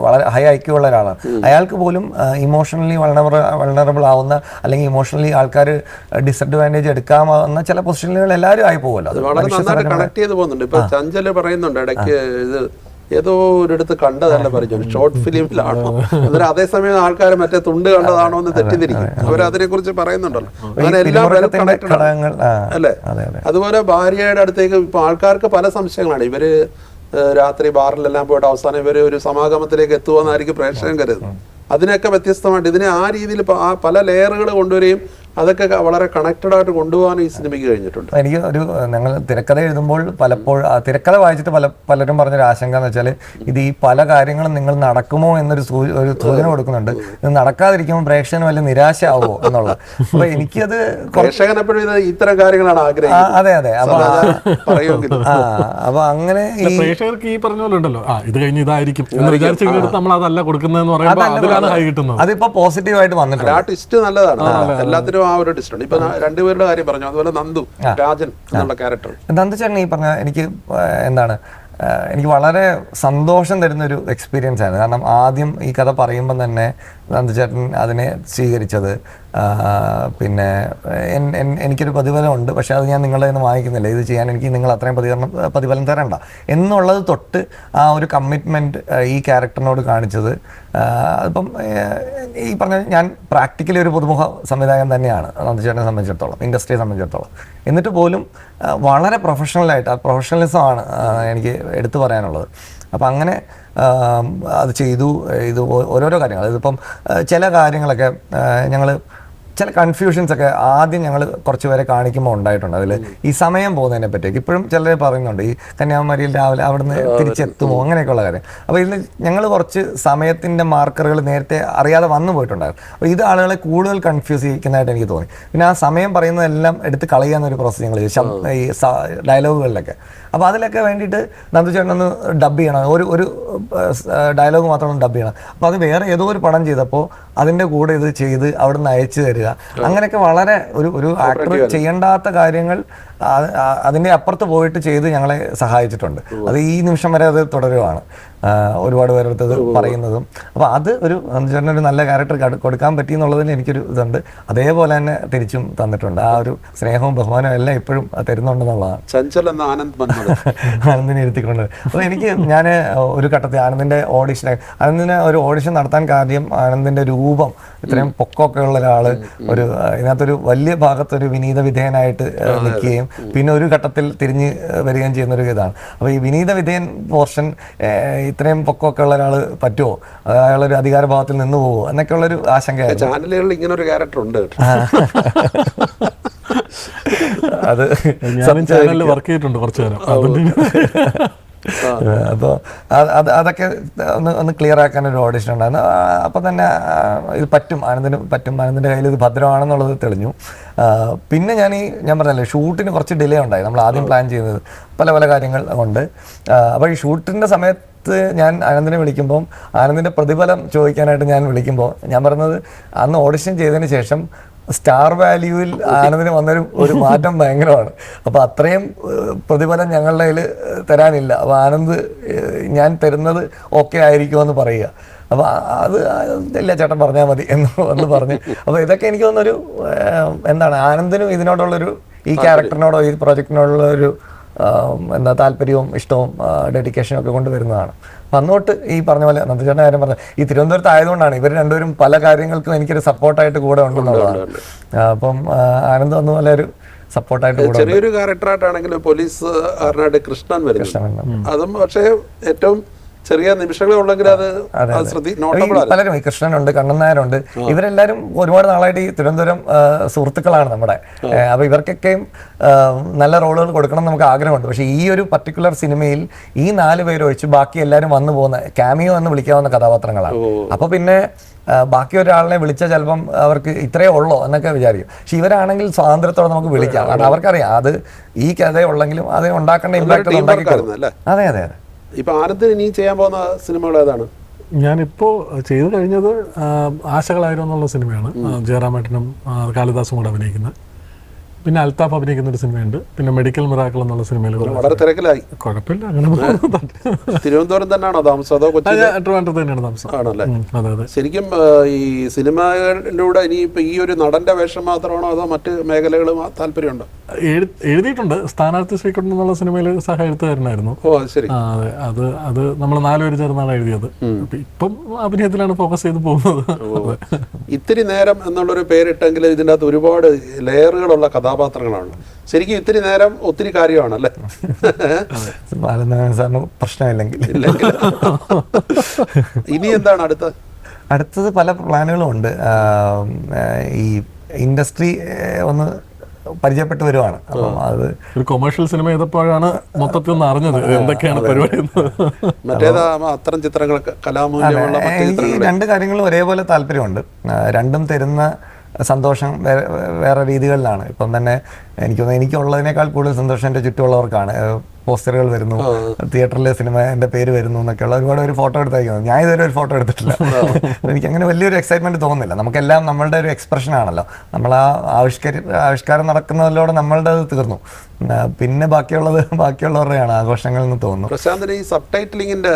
വളരെ ഹൈ IQ ഉള്ള ഒരാളാണ്. അയാൾക്ക് പോലും ഇമോഷണലി വൾണറബിൾ ആവുന്ന അല്ലെങ്കിൽ ഇമോഷണലി ആൾക്കാർ ഡിസഡ്വാൻറ്റേജ് എടുക്കാവുന്ന ചില പൊസിഷനുകൾ എല്ലാവരും ആയി പോകുമല്ലോ. അത് വളരെ നന്നായിട്ട് കണക്ട് ചെയ്ത് പോകുന്നുണ്ട്. ഇപ്പൊ ചഞ്ചല് പറയുന്നുണ്ട് ഇടയ്ക്ക്, ഇത് ഏതോ ഒരിടത്ത് കണ്ടതല്ല പറഞ്ഞു, ഷോർട്ട് ഫിലിമിലാണോ, അന്നേരം അതേസമയം ആൾക്കാർ മറ്റേ തുണ്ട് കണ്ടതാണോ എന്ന് തെറ്റിദ്ധരിക്കും. അവരതിനെ കുറിച്ച് പറയുന്നുണ്ടല്ലോ. അങ്ങനെ എല്ലാം കണക്റ്റഡ് അല്ലേ. അതുപോലെ ഭാര്യയുടെ അടുത്തേക്ക് ഇപ്പൊ ആൾക്കാർക്ക് പല സംശയങ്ങളാണ്. ഇവര് രാത്രി ബാറിലെല്ലാം പോയിട്ട് അവസാനം ഇവര് ഒരു സമാഗമത്തിലേക്ക് എത്തുമെന്നായിരിക്കും പ്രേക്ഷകൻ കരുതുന്നത്. അതിനൊക്കെ വ്യത്യസ്തമായിട്ട് ഇതിനെ ആ രീതിയിൽ പല ലെയറുകൾ കൊണ്ടുവരികയും അതൊക്കെ വളരെ കണക്റ്റഡ് ആയിട്ട് കൊണ്ടുപോകാൻ ഈ സിനിമയ്ക്ക് കഴിഞ്ഞിട്ടുണ്ട്. എനിക്ക് ഞങ്ങൾ തിരക്കഥ എഴുതുമ്പോൾ പലപ്പോഴും തിരക്കഥ വായിച്ചിട്ട് പലരും പറഞ്ഞൊരു ആശങ്ക എന്ന് വെച്ചാൽ ഇത് ഈ പല കാര്യങ്ങളും നിങ്ങൾ നടക്കുമോ എന്നൊരു സൂചന കൊടുക്കുന്നുണ്ട്. ഇത് നടക്കാതിരിക്കുമ്പോൾ പ്രേക്ഷകന് വലിയ നിരാശ ആവുമോ എന്നുള്ളത്. അപ്പൊ എനിക്കത് പ്രേക്ഷകൻ എപ്പോഴും ഇത് ഇത്തരം കാര്യങ്ങളാണ് ആഗ്രഹിക്കുന്നത്. അതെ അപ്പൊ അങ്ങനെ ഈ പ്രേക്ഷകർക്ക് ഈ പറഞ്ഞ പോലെ ഉണ്ടല്ലോ, ഇത് കഴിഞ്ഞ് ഇതായിരിക്കും എന്ന് വിചാരിച്ചെടുത്ത് നമ്മൾ അതല്ല കൊടുക്കുന്നതെന്ന് പറയുമ്പോൾ അതിപ്പോ പോസിറ്റീവായിട്ട് വന്നിട്ടുണ്ട്. ആ ട്വിസ്റ്റ് നല്ലതാണ്. എല്ലാത്തിനും ആ ഒരു ഡിസ്റ്റ് ഉണ്ട്. ഇപ്പൊ രണ്ടുപേരുടെ കാര്യം പറഞ്ഞു, അതുപോലെ നന്ദു രാജൻ എന്നുള്ള ക്യാരക്ടർ. നന്ദു ചേട്ടൻ ഈ പറഞ്ഞ എനിക്ക് എനിക്ക് വളരെ സന്തോഷം തരുന്നൊരു എക്സ്പീരിയൻസ് ആണ്. കാരണം ആദ്യം ഈ കഥ പറയുമ്പോൾ തന്നെ നന്ദുചേട്ടൻ അതിനെ സ്വീകരിച്ചത്, പിന്നെ എനിക്കൊരു പ്രതിഫലമുണ്ട്, പക്ഷെ അത് ഞാൻ നിങ്ങളെ നിന്ന് വാങ്ങിക്കുന്നില്ല, ഇത് ചെയ്യാൻ എനിക്ക് നിങ്ങൾ അത്രയും പ്രതിഫലം തരണ്ട എന്നുള്ളത് തൊട്ട് ആ ഒരു കമ്മിറ്റ്മെൻറ്റ് ഈ ക്യാരക്ടറിനോട് കാണിച്ചത്. അതിപ്പം ഈ പറഞ്ഞ ഞാൻ പ്രാക്ടിക്കലി ഒരു പുതുമുഖ സംവിധായകൻ തന്നെയാണ് നന്ദുചേട്ടനെ സംബന്ധിച്ചിടത്തോളം, ഇൻഡസ്ട്രിയെ സംബന്ധിച്ചിടത്തോളം. എന്നിട്ട് പോലും വളരെ പ്രൊഫഷണലായിട്ട്, ആ പ്രൊഫഷണലിസമാണ് എനിക്ക് എടുത്തു പറയാനുള്ളത്. അപ്പം അങ്ങനെ അത് ചെയ്തു. ഇത് ഓരോരോ കാര്യങ്ങൾ, ഇതിപ്പം ചില കാര്യങ്ങളൊക്കെ ഞങ്ങൾ ചില കൺഫ്യൂഷൻസൊക്കെ ആദ്യം ഞങ്ങൾ കുറച്ച് പേരെ കാണിക്കുമ്പോൾ ഉണ്ടായിട്ടുണ്ട്. അതിൽ ഈ സമയം പോകുന്നതിനെ പറ്റിയൊക്കെ ഇപ്പോഴും ചിലർ പറയുന്നുണ്ട്, ഈ കന്യാകുമാരിയിൽ രാവിലെ അവിടുന്ന് തിരിച്ചെത്തുമോ അങ്ങനെയൊക്കെയുള്ള കാര്യം. അപ്പോൾ ഇതിൽ ഞങ്ങൾ കുറച്ച് സമയത്തിൻ്റെ മാർക്കറുകൾ നേരത്തെ അറിയാതെ വന്നു പോയിട്ടുണ്ടായിരുന്നു. അപ്പോൾ ഇത് ആളുകളെ കൂടുതൽ കൺഫ്യൂസ് ചെയ്യിക്കുന്നതായിട്ട് എനിക്ക് തോന്നി. പിന്നെ ആ സമയം പറയുന്നതെല്ലാം എടുത്ത് കളയാന്നൊരു പ്രോസസ് ഞങ്ങൾ ഈ ഡയലോഗുകളിലൊക്കെ. അപ്പോൾ അതിലൊക്കെ വേണ്ടിയിട്ട് നന്ദുചേട്ടനൊന്ന് ഡബ് ചെയ്യണം, ഒരു ഡയലോഗ് മാത്രം ഡബ് ചെയ്യണം. അപ്പോൾ അത് വേറെ ഏതോ ഒരു പടം ചെയ്തപ്പോൾ അതിൻ്റെ കൂടെ ഇത് ചെയ്ത് അവിടുന്ന് അയച്ചു തരിക, അങ്ങനെയൊക്കെ വളരെ ഒരു ആക്ടർ ചെയ്യേണ്ടാത്ത കാര്യങ്ങൾ അതിൻ്റെ അപ്പുറത്ത് പോയിട്ട് ചെയ്ത് ഞങ്ങളെ സഹായിച്ചിട്ടുണ്ട്. അത് ഈ നിമിഷം വരെ അത് തുടരുവാണ്, ഒരുപാട് പേരെടുത്തത് പറയുന്നതും. അപ്പോൾ അത് ഒരു നന്ദുചേട്ടനൊരു നല്ല ക്യാരക്ടർ കൊടുക്കാൻ പറ്റി എന്നുള്ളതിന് എനിക്കൊരു ഇതുണ്ട്. അതേപോലെ തന്നെ തിരിച്ചും തന്നിട്ടുണ്ട്. ആ ഒരു സ്നേഹവും ബഹുമാനവും എല്ലാം ഇപ്പോഴും തരുന്നുണ്ടെന്നുള്ളതാണ്. ആനന്ദിനെ ഇരുത്തിക്കൊണ്ട്. അപ്പോൾ ഞാൻ ഒരു ഘട്ടത്തിൽ ആനന്ദിനെ ഒരു ഓഡിഷൻ നടത്താൻ കാര്യം ആനന്ദിൻ്റെ രൂപം, ഇത്രയും പൊക്കമൊക്കെ ഉള്ള ഒരാൾ ഒരു ഇതിനകത്തൊരു വലിയ ഭാഗത്തൊരു വിനീത വിധേയനായിട്ട് നിൽക്കുകയും പിന്നെ ഒരു ഘട്ടത്തിൽ തിരിഞ്ഞ് വരികയും ചെയ്യുന്നൊരു ഇതാണ്. അപ്പോൾ ഈ വിനീത വിധേയൻ പോർഷൻ ഇത്രയും പൊക്കമൊക്കെ ഉള്ള ഒരാൾ പറ്റുമോ, അയാളൊരു അധികാര ഭാവത്തിൽ നിന്ന് പോവുമോ എന്നൊക്കെ ഉള്ളൊരു ആശങ്കയായിരുന്നു. ചാനലുകളിൽ ഇങ്ങനെ ഒരു ക്യാരക്ടർ ഉണ്ട്. അത് ചാനലിൽ വർക്ക് ചെയ്തിട്ടുണ്ട് കുറച്ചു നേരം. അപ്പോൾ അതൊക്കെ ഒന്ന് ക്ലിയർ ആക്കാൻ ഒരു ഓഡിഷൻ ഉണ്ടായിരുന്നു. അപ്പം തന്നെ ഇത് ആനന്ദിൻ്റെ കയ്യിൽ ഇത് ഭദ്രമാണെന്നുള്ളത് തെളിഞ്ഞു. പിന്നെ ഞാൻ പറഞ്ഞല്ലേ, ഷൂട്ടിന് കുറച്ച് ഡിലേ ഉണ്ടായി. നമ്മൾ ആദ്യം പ്ലാൻ ചെയ്യുന്നത് പല കാര്യങ്ങൾ കൊണ്ട്. അപ്പോൾ ഈ ഷൂട്ടിൻ്റെ സമയത്ത് ഞാൻ ആനന്ദിനെ വിളിക്കുമ്പോൾ ആനന്ദിൻ്റെ പ്രതിഫലം ചോദിക്കാനായിട്ട് ഞാൻ വിളിക്കുമ്പോൾ ഞാൻ പറഞ്ഞത് അന്ന് ഓഡിഷൻ ചെയ്തതിന് ശേഷം സ്റ്റാർ വാല്യൂവിൽ ആനന്ദിന് വന്നൊരു മാറ്റം ഭയങ്കരമാണ്. അപ്പോൾ അത്രയും പ്രതിഫലം ഞങ്ങളുടെ കയ്യിൽ തരാനില്ല. അപ്പോൾ ആനന്ദ് ഞാൻ തരുന്നത് ഓക്കെ ആയിരിക്കുമെന്ന് പറയുക. അപ്പോൾ അത് ഇല്ല ചേട്ടൻ പറഞ്ഞാൽ മതി എന്ന് പറഞ്ഞ്. അപ്പോൾ ഇതൊക്കെ എനിക്ക് തോന്നുന്നൊരു ആനന്ദിനും ഇതിനോടുള്ളൊരു, ഈ ക്യാരക്ടറിനോടോ ഈ പ്രോജക്റ്റിനോടുള്ളൊരു താല്പര്യവും ഇഷ്ടവും ഡെഡിക്കേഷനും ഒക്കെ കൊണ്ടുവരുന്നതാണ്. അപ്പം അന്നോട്ട് ഈ പറഞ്ഞ പോലെ നന്ദുചേട്ടൻ്റെ കാര്യം പറഞ്ഞത്, ഈ തിരുവനന്തപുരത്ത് ആയതുകൊണ്ടാണ് ഇവർ രണ്ടുപേരും പല കാര്യങ്ങൾക്കും എനിക്കൊരു സപ്പോർട്ടായിട്ട് കൂടെ ഉണ്ടെന്നുള്ളതാണ്. അപ്പം ആനന്ദ് വന്ന പോലെ ഒരു സപ്പോർട്ടായിട്ട് കൂടെ. ചെറിയൊരു ക്യാരക്ടറായിട്ടാണെങ്കിലും പോലീസുകാരനായിട്ട് കൃഷ്ണൻ വരുന്നു. അതും പക്ഷേ ഏറ്റവും ചെറിയ നിമിഷങ്ങളെ ഉള്ളെങ്കിൽ അത് നോട്ടബിൾ ആണ്. പലരും ഈ കൃഷ്ണനുണ്ട്, കണ്ണൻ നായരുണ്ട്, ഇവരെല്ലാരും ഒരുപാട് നാളായിട്ട് ഈ തിരുവനന്തപുരം സുഹൃത്തുക്കളാണ് നമ്മുടെ. അപ്പൊ ഇവർക്കൊക്കെയും നല്ല റോളുകൾ കൊടുക്കണം നമുക്ക് ആഗ്രഹമുണ്ട്. പക്ഷെ ഈ ഒരു പർട്ടിക്കുലർ സിനിമയിൽ ഈ 4 പേര് ഒഴിച്ച് ബാക്കി എല്ലാവരും വന്നു പോകുന്ന ക്യാമിയോ എന്ന് വിളിക്കാവുന്ന കഥാപാത്രങ്ങളാണ്. അപ്പൊ പിന്നെ ബാക്കി ഒരാളിനെ വിളിച്ചാൽ ചിലപ്പം അവർക്ക് ഇത്രയേ ഉള്ളോ എന്നൊക്കെ വിചാരിക്കും. പക്ഷെ ഇവരാണെങ്കിൽ സ്വാതന്ത്ര്യത്തോടെ നമുക്ക് വിളിക്കാം. കാരണം അവർക്കറിയാം അത് ഈ കഥയുള്ളെങ്കിലും അത് ഉണ്ടാക്കേണ്ട ഇമ്പാക്ട് ഉണ്ടാക്കിക്കൊള്ളും. അതെ അതെ അതെ. ഇപ്പൊ ആനന്ദിന് ഇനി ചെയ്യാൻ പോകുന്ന സിനിമകൾ ഏതാണ്? ഞാനിപ്പോ ചെയ്തു കഴിഞ്ഞത് ആശകളായിരുന്നു എന്നുള്ള സിനിമയാണ്. ജയറാമേട്ടനും കാളിദാസും കൂടെ അഭിനയിക്കുന്നത്. പിന്നെ അൽത്താഫ് അഭിനയിക്കുന്ന ഒരു സിനിമയുണ്ട്. പിന്നെ മെഡിക്കൽ മിറാക്കിൾ എന്നുള്ള സിനിമയിൽ വളരെ തിരക്കിലായി. കുഴപ്പമില്ല, അങ്ങനെ തിരുവനന്തപുരം തന്നെയാണോ താമസം അതോ കൊച്ചി? ട്രിവാൻഡ്രത്ത് തന്നെയാണ് താമസം. ആണല്ലേ? അതെ അതെ. ശരിക്കും ഈ സിനിമയിലൂടെ ഇനിയിപ്പോ ഈ ഒരു നടന്റെ വേഷം മാത്രമാണോ അതോ മറ്റ് മേഖലകളും താല്പര്യമുണ്ടോ? എഴുതിയിട്ടുണ്ട്. സ്ഥാനാർത്ഥി ശ്രീകുട്ടൻ എന്നുള്ള സിനിമയിൽ സഹ എഴുത്തുകാരനായിരുന്നു. ഓ ശരി. അതെ, അത് നമ്മൾ 4 പേര് ചേർന്നാണ് എഴുതിയത്. ഇപ്പം അഭിനയത്തിലാണ് ഫോക്കസ് ചെയ്ത് പോകുന്നത്. ഇത്തിരി നേരം എന്നുള്ളൊരു പേരിട്ടെങ്കിൽ ഇതിൻ്റെ അകത്ത് ഒരുപാട് ലെയറുകളുള്ള കഥാപാത്രങ്ങളാണ്. ശരിക്കും ഇത്തിരി നേരം ഒത്തിരി കാര്യമാണല്ലേ? പ്രശ്നമില്ലെങ്കിൽ ഇനി എന്താണ് അടുത്തത്? പല പ്ലാനുകളും ഉണ്ട്. ഈ ഇൻഡസ്ട്രി ഒന്ന് പരിചയപ്പെട്ടു വരുവാണ്. അപ്പം അത് ഒരു കൊമേഴ്ഷ്യൽ സിനിമ ചെയ്തപ്പോഴാണ് മൊത്തത്തിൽ ഒന്ന് അറിഞ്ഞത് എന്തൊക്കെയാണ് പരിപാടി. അത്തരം ചിത്രങ്ങളൊക്കെ കലാമൂല്യമുള്ള എനിക്ക് 2 കാര്യങ്ങളും ഒരേപോലെ താല്പര്യമുണ്ട്. രണ്ടും തരുന്ന സന്തോഷം വേറെ രീതികളിലാണ്. ഇപ്പം തന്നെ എനിക്കുള്ളതിനേക്കാൾ കൂടുതൽ സന്തോഷം എൻ്റെ ചുറ്റുമുള്ളവർക്കാണ്. പോസ്റ്ററുകൾ വരുന്നു, തിയേറ്ററിൽ സിനിമ എൻ്റെ പേര് വരുന്നു എന്നൊക്കെയുള്ള ഒരുപാട് ഫോട്ടോ എടുത്തയക്കുന്നത്. ഞാൻ ഇതുവരെ ഒരു ഫോട്ടോ എടുത്തിട്ടില്ല. എനിക്കങ്ങനെ വലിയൊരു എക്സൈറ്റ്മെന്റ് തോന്നുന്നില്ല. നമുക്കെല്ലാം നമ്മളുടെ ഒരു എക്സ്പ്രഷൻ ആണല്ലോ. നമ്മൾ ആ ആവിഷ്കാരം നടക്കുന്നതിലൂടെ നമ്മളുടെ അത് തീർന്നു. പിന്നെ ബാക്കിയുള്ളവരുടെയാണ് ആഘോഷങ്ങൾ എന്ന് തോന്നുന്നു. പ്രശാന്തിന് ഈ സബ് ടൈറ്റിലിംഗിന്റെ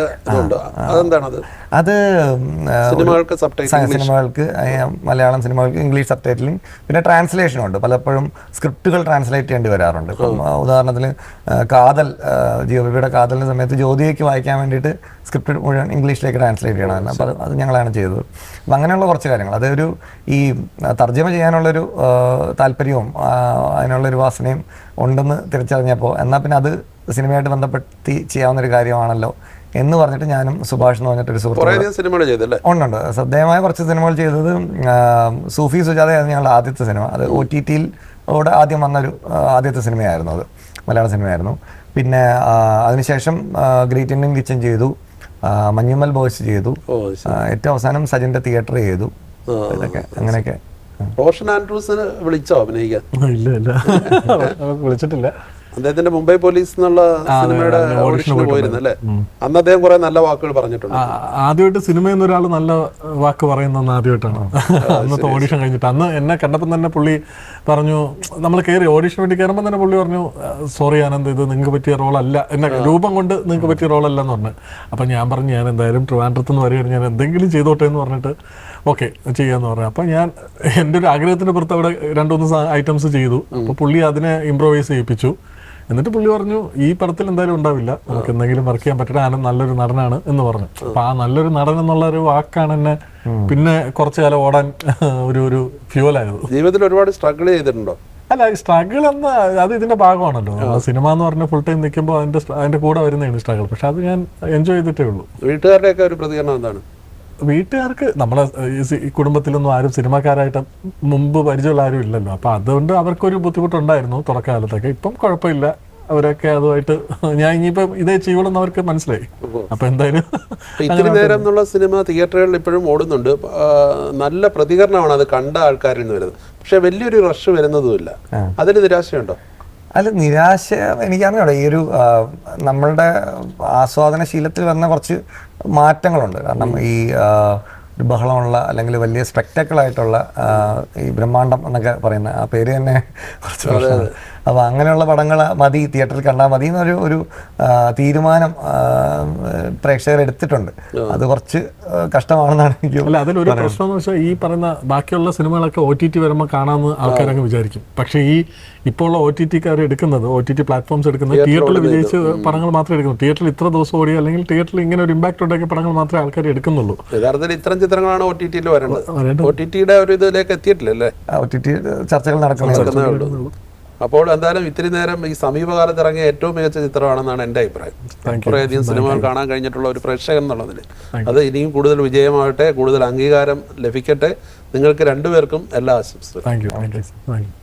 അതെന്താണത്? അത് സിനിമകൾക്ക് മലയാളം സിനിമകൾക്ക് ഇംഗ്ലീഷ് സബ് ടൈറ്റിലിംഗ്, പിന്നെ ട്രാൻസ്ലേഷനും ഉണ്ട്. പലപ്പോഴും സ്ക്രിപ്റ്റുകൾ ട്രാൻസ്ലേറ്റ് ചെയ്യേണ്ടി വരാറുണ്ട്. ഇപ്പം ഉദാഹരണത്തിന് കാതൽ, ജിയോബിയുടെ കാതലിൻ്റെ സമയത്ത് ജ്യോതികയ്ക്ക് വായിക്കാൻ വേണ്ടിയിട്ട് സ്ക്രിപ്റ്റ് മുഴുവൻ ഇംഗ്ലീഷിലേക്ക് ട്രാൻസ്ലേറ്റ് ചെയ്യണമായിരുന്നു. അപ്പോൾ അത് ഞങ്ങളാണ് ചെയ്തത്. അപ്പം അങ്ങനെയുള്ള കുറച്ച് കാര്യങ്ങൾ, അതൊരു ഈ തർജ്ജമ ചെയ്യാനുള്ളൊരു താല്പര്യവും അതിനുള്ളൊരു വാസനയും ഉണ്ടെന്ന് തിരിച്ചറിഞ്ഞപ്പോൾ എന്നാൽ പിന്നെ അത് സിനിമയായിട്ട് ബന്ധപ്പെടുത്തി ചെയ്യാവുന്നൊരു കാര്യമാണല്ലോ എന്ന് പറഞ്ഞിട്ട് ഞാനും സുഭാഷ് എന്ന് പറഞ്ഞിട്ടൊരു സുഹൃത്ത് ഉണ്ട്. ശ്രദ്ധേയമായ കുറച്ച് സിനിമകൾ ചെയ്തത് സൂഫി സുജാതയായിരുന്നു ഞങ്ങളുടെ ആദ്യത്തെ സിനിമ. അത് OTT ആദ്യം വന്നൊരു ആദ്യത്തെ സിനിമയായിരുന്നു. അത് മലയാള സിനിമയായിരുന്നു. പിന്നെ അതിനുശേഷം ഗ്രേറ്റ് ഇന്ത്യൻ കിച്ചൻ ചെയ്തു, മഞ്ഞുമൽ ബോയ്സ് ചെയ്തു, ഏറ്റവും അവസാനം സജിന്റെ തിയേറ്റർ ചെയ്തു. ഇതൊക്കെ അങ്ങനെയൊക്കെ. റോഷൻ ആൻഡ്രൂസിന് വിളിച്ചോ അഭിനയിക്കാൻ? ഇല്ല, വിളിച്ചിട്ടില്ല. അദ്ദേഹത്തിന്റെ മുംബൈ പോലീസ് എന്നുള്ള സിനിമയുടെ ഓഡിഷന് പോയിരുന്നു അല്ലേ? അന്ന് അദ്ദേഹം കുറെ നല്ല വാക്കുകൾ പറഞ്ഞിട്ടുണ്ട്. ആദ്യമായിട്ട് സിനിമയിൽ നിന്ന് ഒരാൾ നല്ല വാക്ക് പറയുന്ന ആദ്യമായിട്ടാണ് അന്നത്തെ ഓഡിഷൻ കഴിഞ്ഞിട്ട്. അന്ന് എന്നെ കണ്ടപ്പോൾ തന്നെ പുള്ളി പറഞ്ഞു, നമ്മൾ കയറി ഓഡിഷൻ വേണ്ടി കയറുമ്പോൾ തന്നെ പുള്ളി പറഞ്ഞു, സോറി ആനന്ദ്, ഇത് നിങ്ങൾക്ക് പറ്റിയ റോളല്ല, എന്നെ രൂപം കൊണ്ട് നിങ്ങൾക്ക് പറ്റിയ റോളല്ല എന്ന് പറഞ്ഞു. അപ്പം ഞാൻ പറഞ്ഞു, ഞാൻ എന്തായാലും ട്രിവാൻഡ്രത്ത് നിന്ന് വരികയാണ്, ഞാൻ എന്തെങ്കിലും ചെയ്തോട്ടെ എന്ന് പറഞ്ഞിട്ട് ഓക്കെ ചെയ്യാന്ന് പറഞ്ഞു. അപ്പം ഞാൻ എൻ്റെ ഒരു ആഗ്രഹത്തിന് പുറത്ത് അവിടെ 2-3 ഐറ്റംസ് ചെയ്തു. അപ്പോൾ പുള്ളി അതിനെ ഇംപ്രൂവൈസ് ചെയ്യിപ്പിച്ചു. എന്നിട്ട് പുള്ളി പറഞ്ഞു, ഈ പടത്തിൽ എന്തായാലും ഉണ്ടാവില്ല, നമുക്ക് എന്തെങ്കിലും വർക്ക് ചെയ്യാൻ പറ്റട്ടെ, ആനന്ദ് നല്ലൊരു നടനാണ് എന്ന് പറഞ്ഞു. അപ്പൊ ആ നല്ലൊരു നടൻ എന്നുള്ള ഒരു വാക്കാണ് എന്നെ പിന്നെ കുറച്ചു കാലം ഓടാൻ ഒരു ഫ്യൂവലായത്. ജീവിതത്തിൽ ഒരുപാട് സ്ട്രഗിൾ ചെയ്തിട്ടുണ്ടോ? അല്ല, സ്ട്രഗിൾ എന്ന് അത് ഇതിന്റെ ഭാഗമാണല്ലോ. സിനിമ എന്ന് പറഞ്ഞ ഫുൾ ടൈം നിൽക്കുമ്പോൾ അതിന്റെ കൂടെ വരുന്നതാണ് സ്ട്രഗിൾ. പക്ഷെ അത് ഞാൻ എൻജോയ് ചെയ്തിട്ടേ ഉള്ളൂ. വീട്ടുകാരുടെയൊക്കെ ഒരു പ്രതികരണം എന്താണ്? വീട്ടുകാർക്ക് നമ്മളെ ഈ കുടുംബത്തിലൊന്നും ആരും സിനിമാക്കാരായിട്ട് മുമ്പ് പരിചയമുള്ള ആരും ഇല്ലല്ലോ. അപ്പൊ അതുകൊണ്ട് അവർക്കൊരു ബുദ്ധിമുട്ടുണ്ടായിരുന്നു തുടക്കകാലത്തൊക്കെ. ഇപ്പം കുഴപ്പമില്ല, അവരൊക്കെ അതുമായിട്ട് ഞാൻ ഇനിയിപ്പം ഇതേ ചെയ്യുള്ളൂ അവർക്ക് മനസ്സിലായി. അപ്പൊ എന്തായാലും ഇത്തിരി നേരം എന്നുള്ള സിനിമ തിയേറ്ററുകളിൽ ഇപ്പോഴും ഓടുന്നുണ്ട്. നല്ല പ്രതികരണമാണ് അത് കണ്ട ആൾക്കാരിൽ നിന്ന് വരുന്നത്. പക്ഷെ വലിയൊരു റഷ് വരുന്നതുമില്ല. അതിൽ നിരാശയുണ്ടോ? അല്ല, നിരാശ എനിക്കറിഞ്ഞൂടെ. ഈ ഒരു നമ്മളുടെ ആസ്വാദന ശീലത്തിൽ വന്ന കുറച്ച് മാറ്റങ്ങളുണ്ട്. കാരണം ഈ ഒരു ബഹളമുള്ള അല്ലെങ്കിൽ വലിയ സ്പെക്ടാക്കിൾ ആയിട്ടുള്ള ഈ ബ്രഹ്മാണ്ഡം എന്നൊക്കെ പറയുന്ന ആ പേര് തന്നെ കുറച്ച് പ്രശ്നമാണ്. അപ്പോൾ അങ്ങനെയുള്ള പടങ്ങൾ മതി, തിയേറ്ററിൽ കണ്ടാൽ മതി എന്നൊരു തീരുമാനം പ്രേക്ഷകർ എടുത്തിട്ടുണ്ട്. അത് കുറച്ച് കഷ്ടമാണെന്നാണ് എനിക്ക്. അല്ല, അതിലൊരു പ്രശ്നം എന്ന് വെച്ചാൽ ഈ പറയുന്ന ബാക്കിയുള്ള സിനിമകളൊക്കെ OTT വരുമ്പോൾ കാണാമെന്ന് ആൾക്കാരൊക്കെ വിചാരിക്കും. പക്ഷേ ഈ ഇപ്പോൾ ഉള്ള OTT-കാർ എടുക്കുന്നത്, OTT പ്ലാറ്റ്ഫോംസ് എടുക്കുന്നത് തിയേറ്ററിൽ വിജയിച്ച പടങ്ങൾ മാത്രമേ എടുക്കുന്നു. തിയേറ്ററിൽ ഇത്ര ദിവസം ഓടി അല്ലെങ്കിൽ തിയേറ്ററിൽ ഇങ്ങനെ ഒരു ഇമ്പാക്ട് ഉണ്ടാക്കിയ പടങ്ങൾ മാത്രമേ ആൾക്കാർ എടുക്കുന്നുള്ളൂ. യഥാർത്ഥത്തിൽ ഇത്തരം ചിത്രങ്ങളാണ് OTT-യിൽ വരേണ്ടത്. OTT-യുടെ ഒരു ഇതിലേക്ക് എത്തിയിട്ടില്ലല്ലേ? OTT ചർച്ചകൾ നടക്കുന്നേ ഉള്ളൂ. അപ്പോൾ എന്തായാലും ഇത്തിരി നേരം ഈ സമീപകാലത്ത് ഇറങ്ങിയ ഏറ്റവും മികച്ച ചിത്രമാണെന്നാണ് എൻ്റെ അഭിപ്രായം. കുറേയധികം സിനിമകൾ കാണാൻ കഴിഞ്ഞിട്ടുള്ള ഒരു പ്രേക്ഷകൻ എന്നുള്ളതിൽ അത് ഇനിയും കൂടുതൽ വിജയമാകട്ടെ, കൂടുതൽ അംഗീകാരം ലഭിക്കട്ടെ. നിങ്ങൾക്ക് രണ്ടുപേർക്കും എല്ലാ ആശംസകളും. Thank you.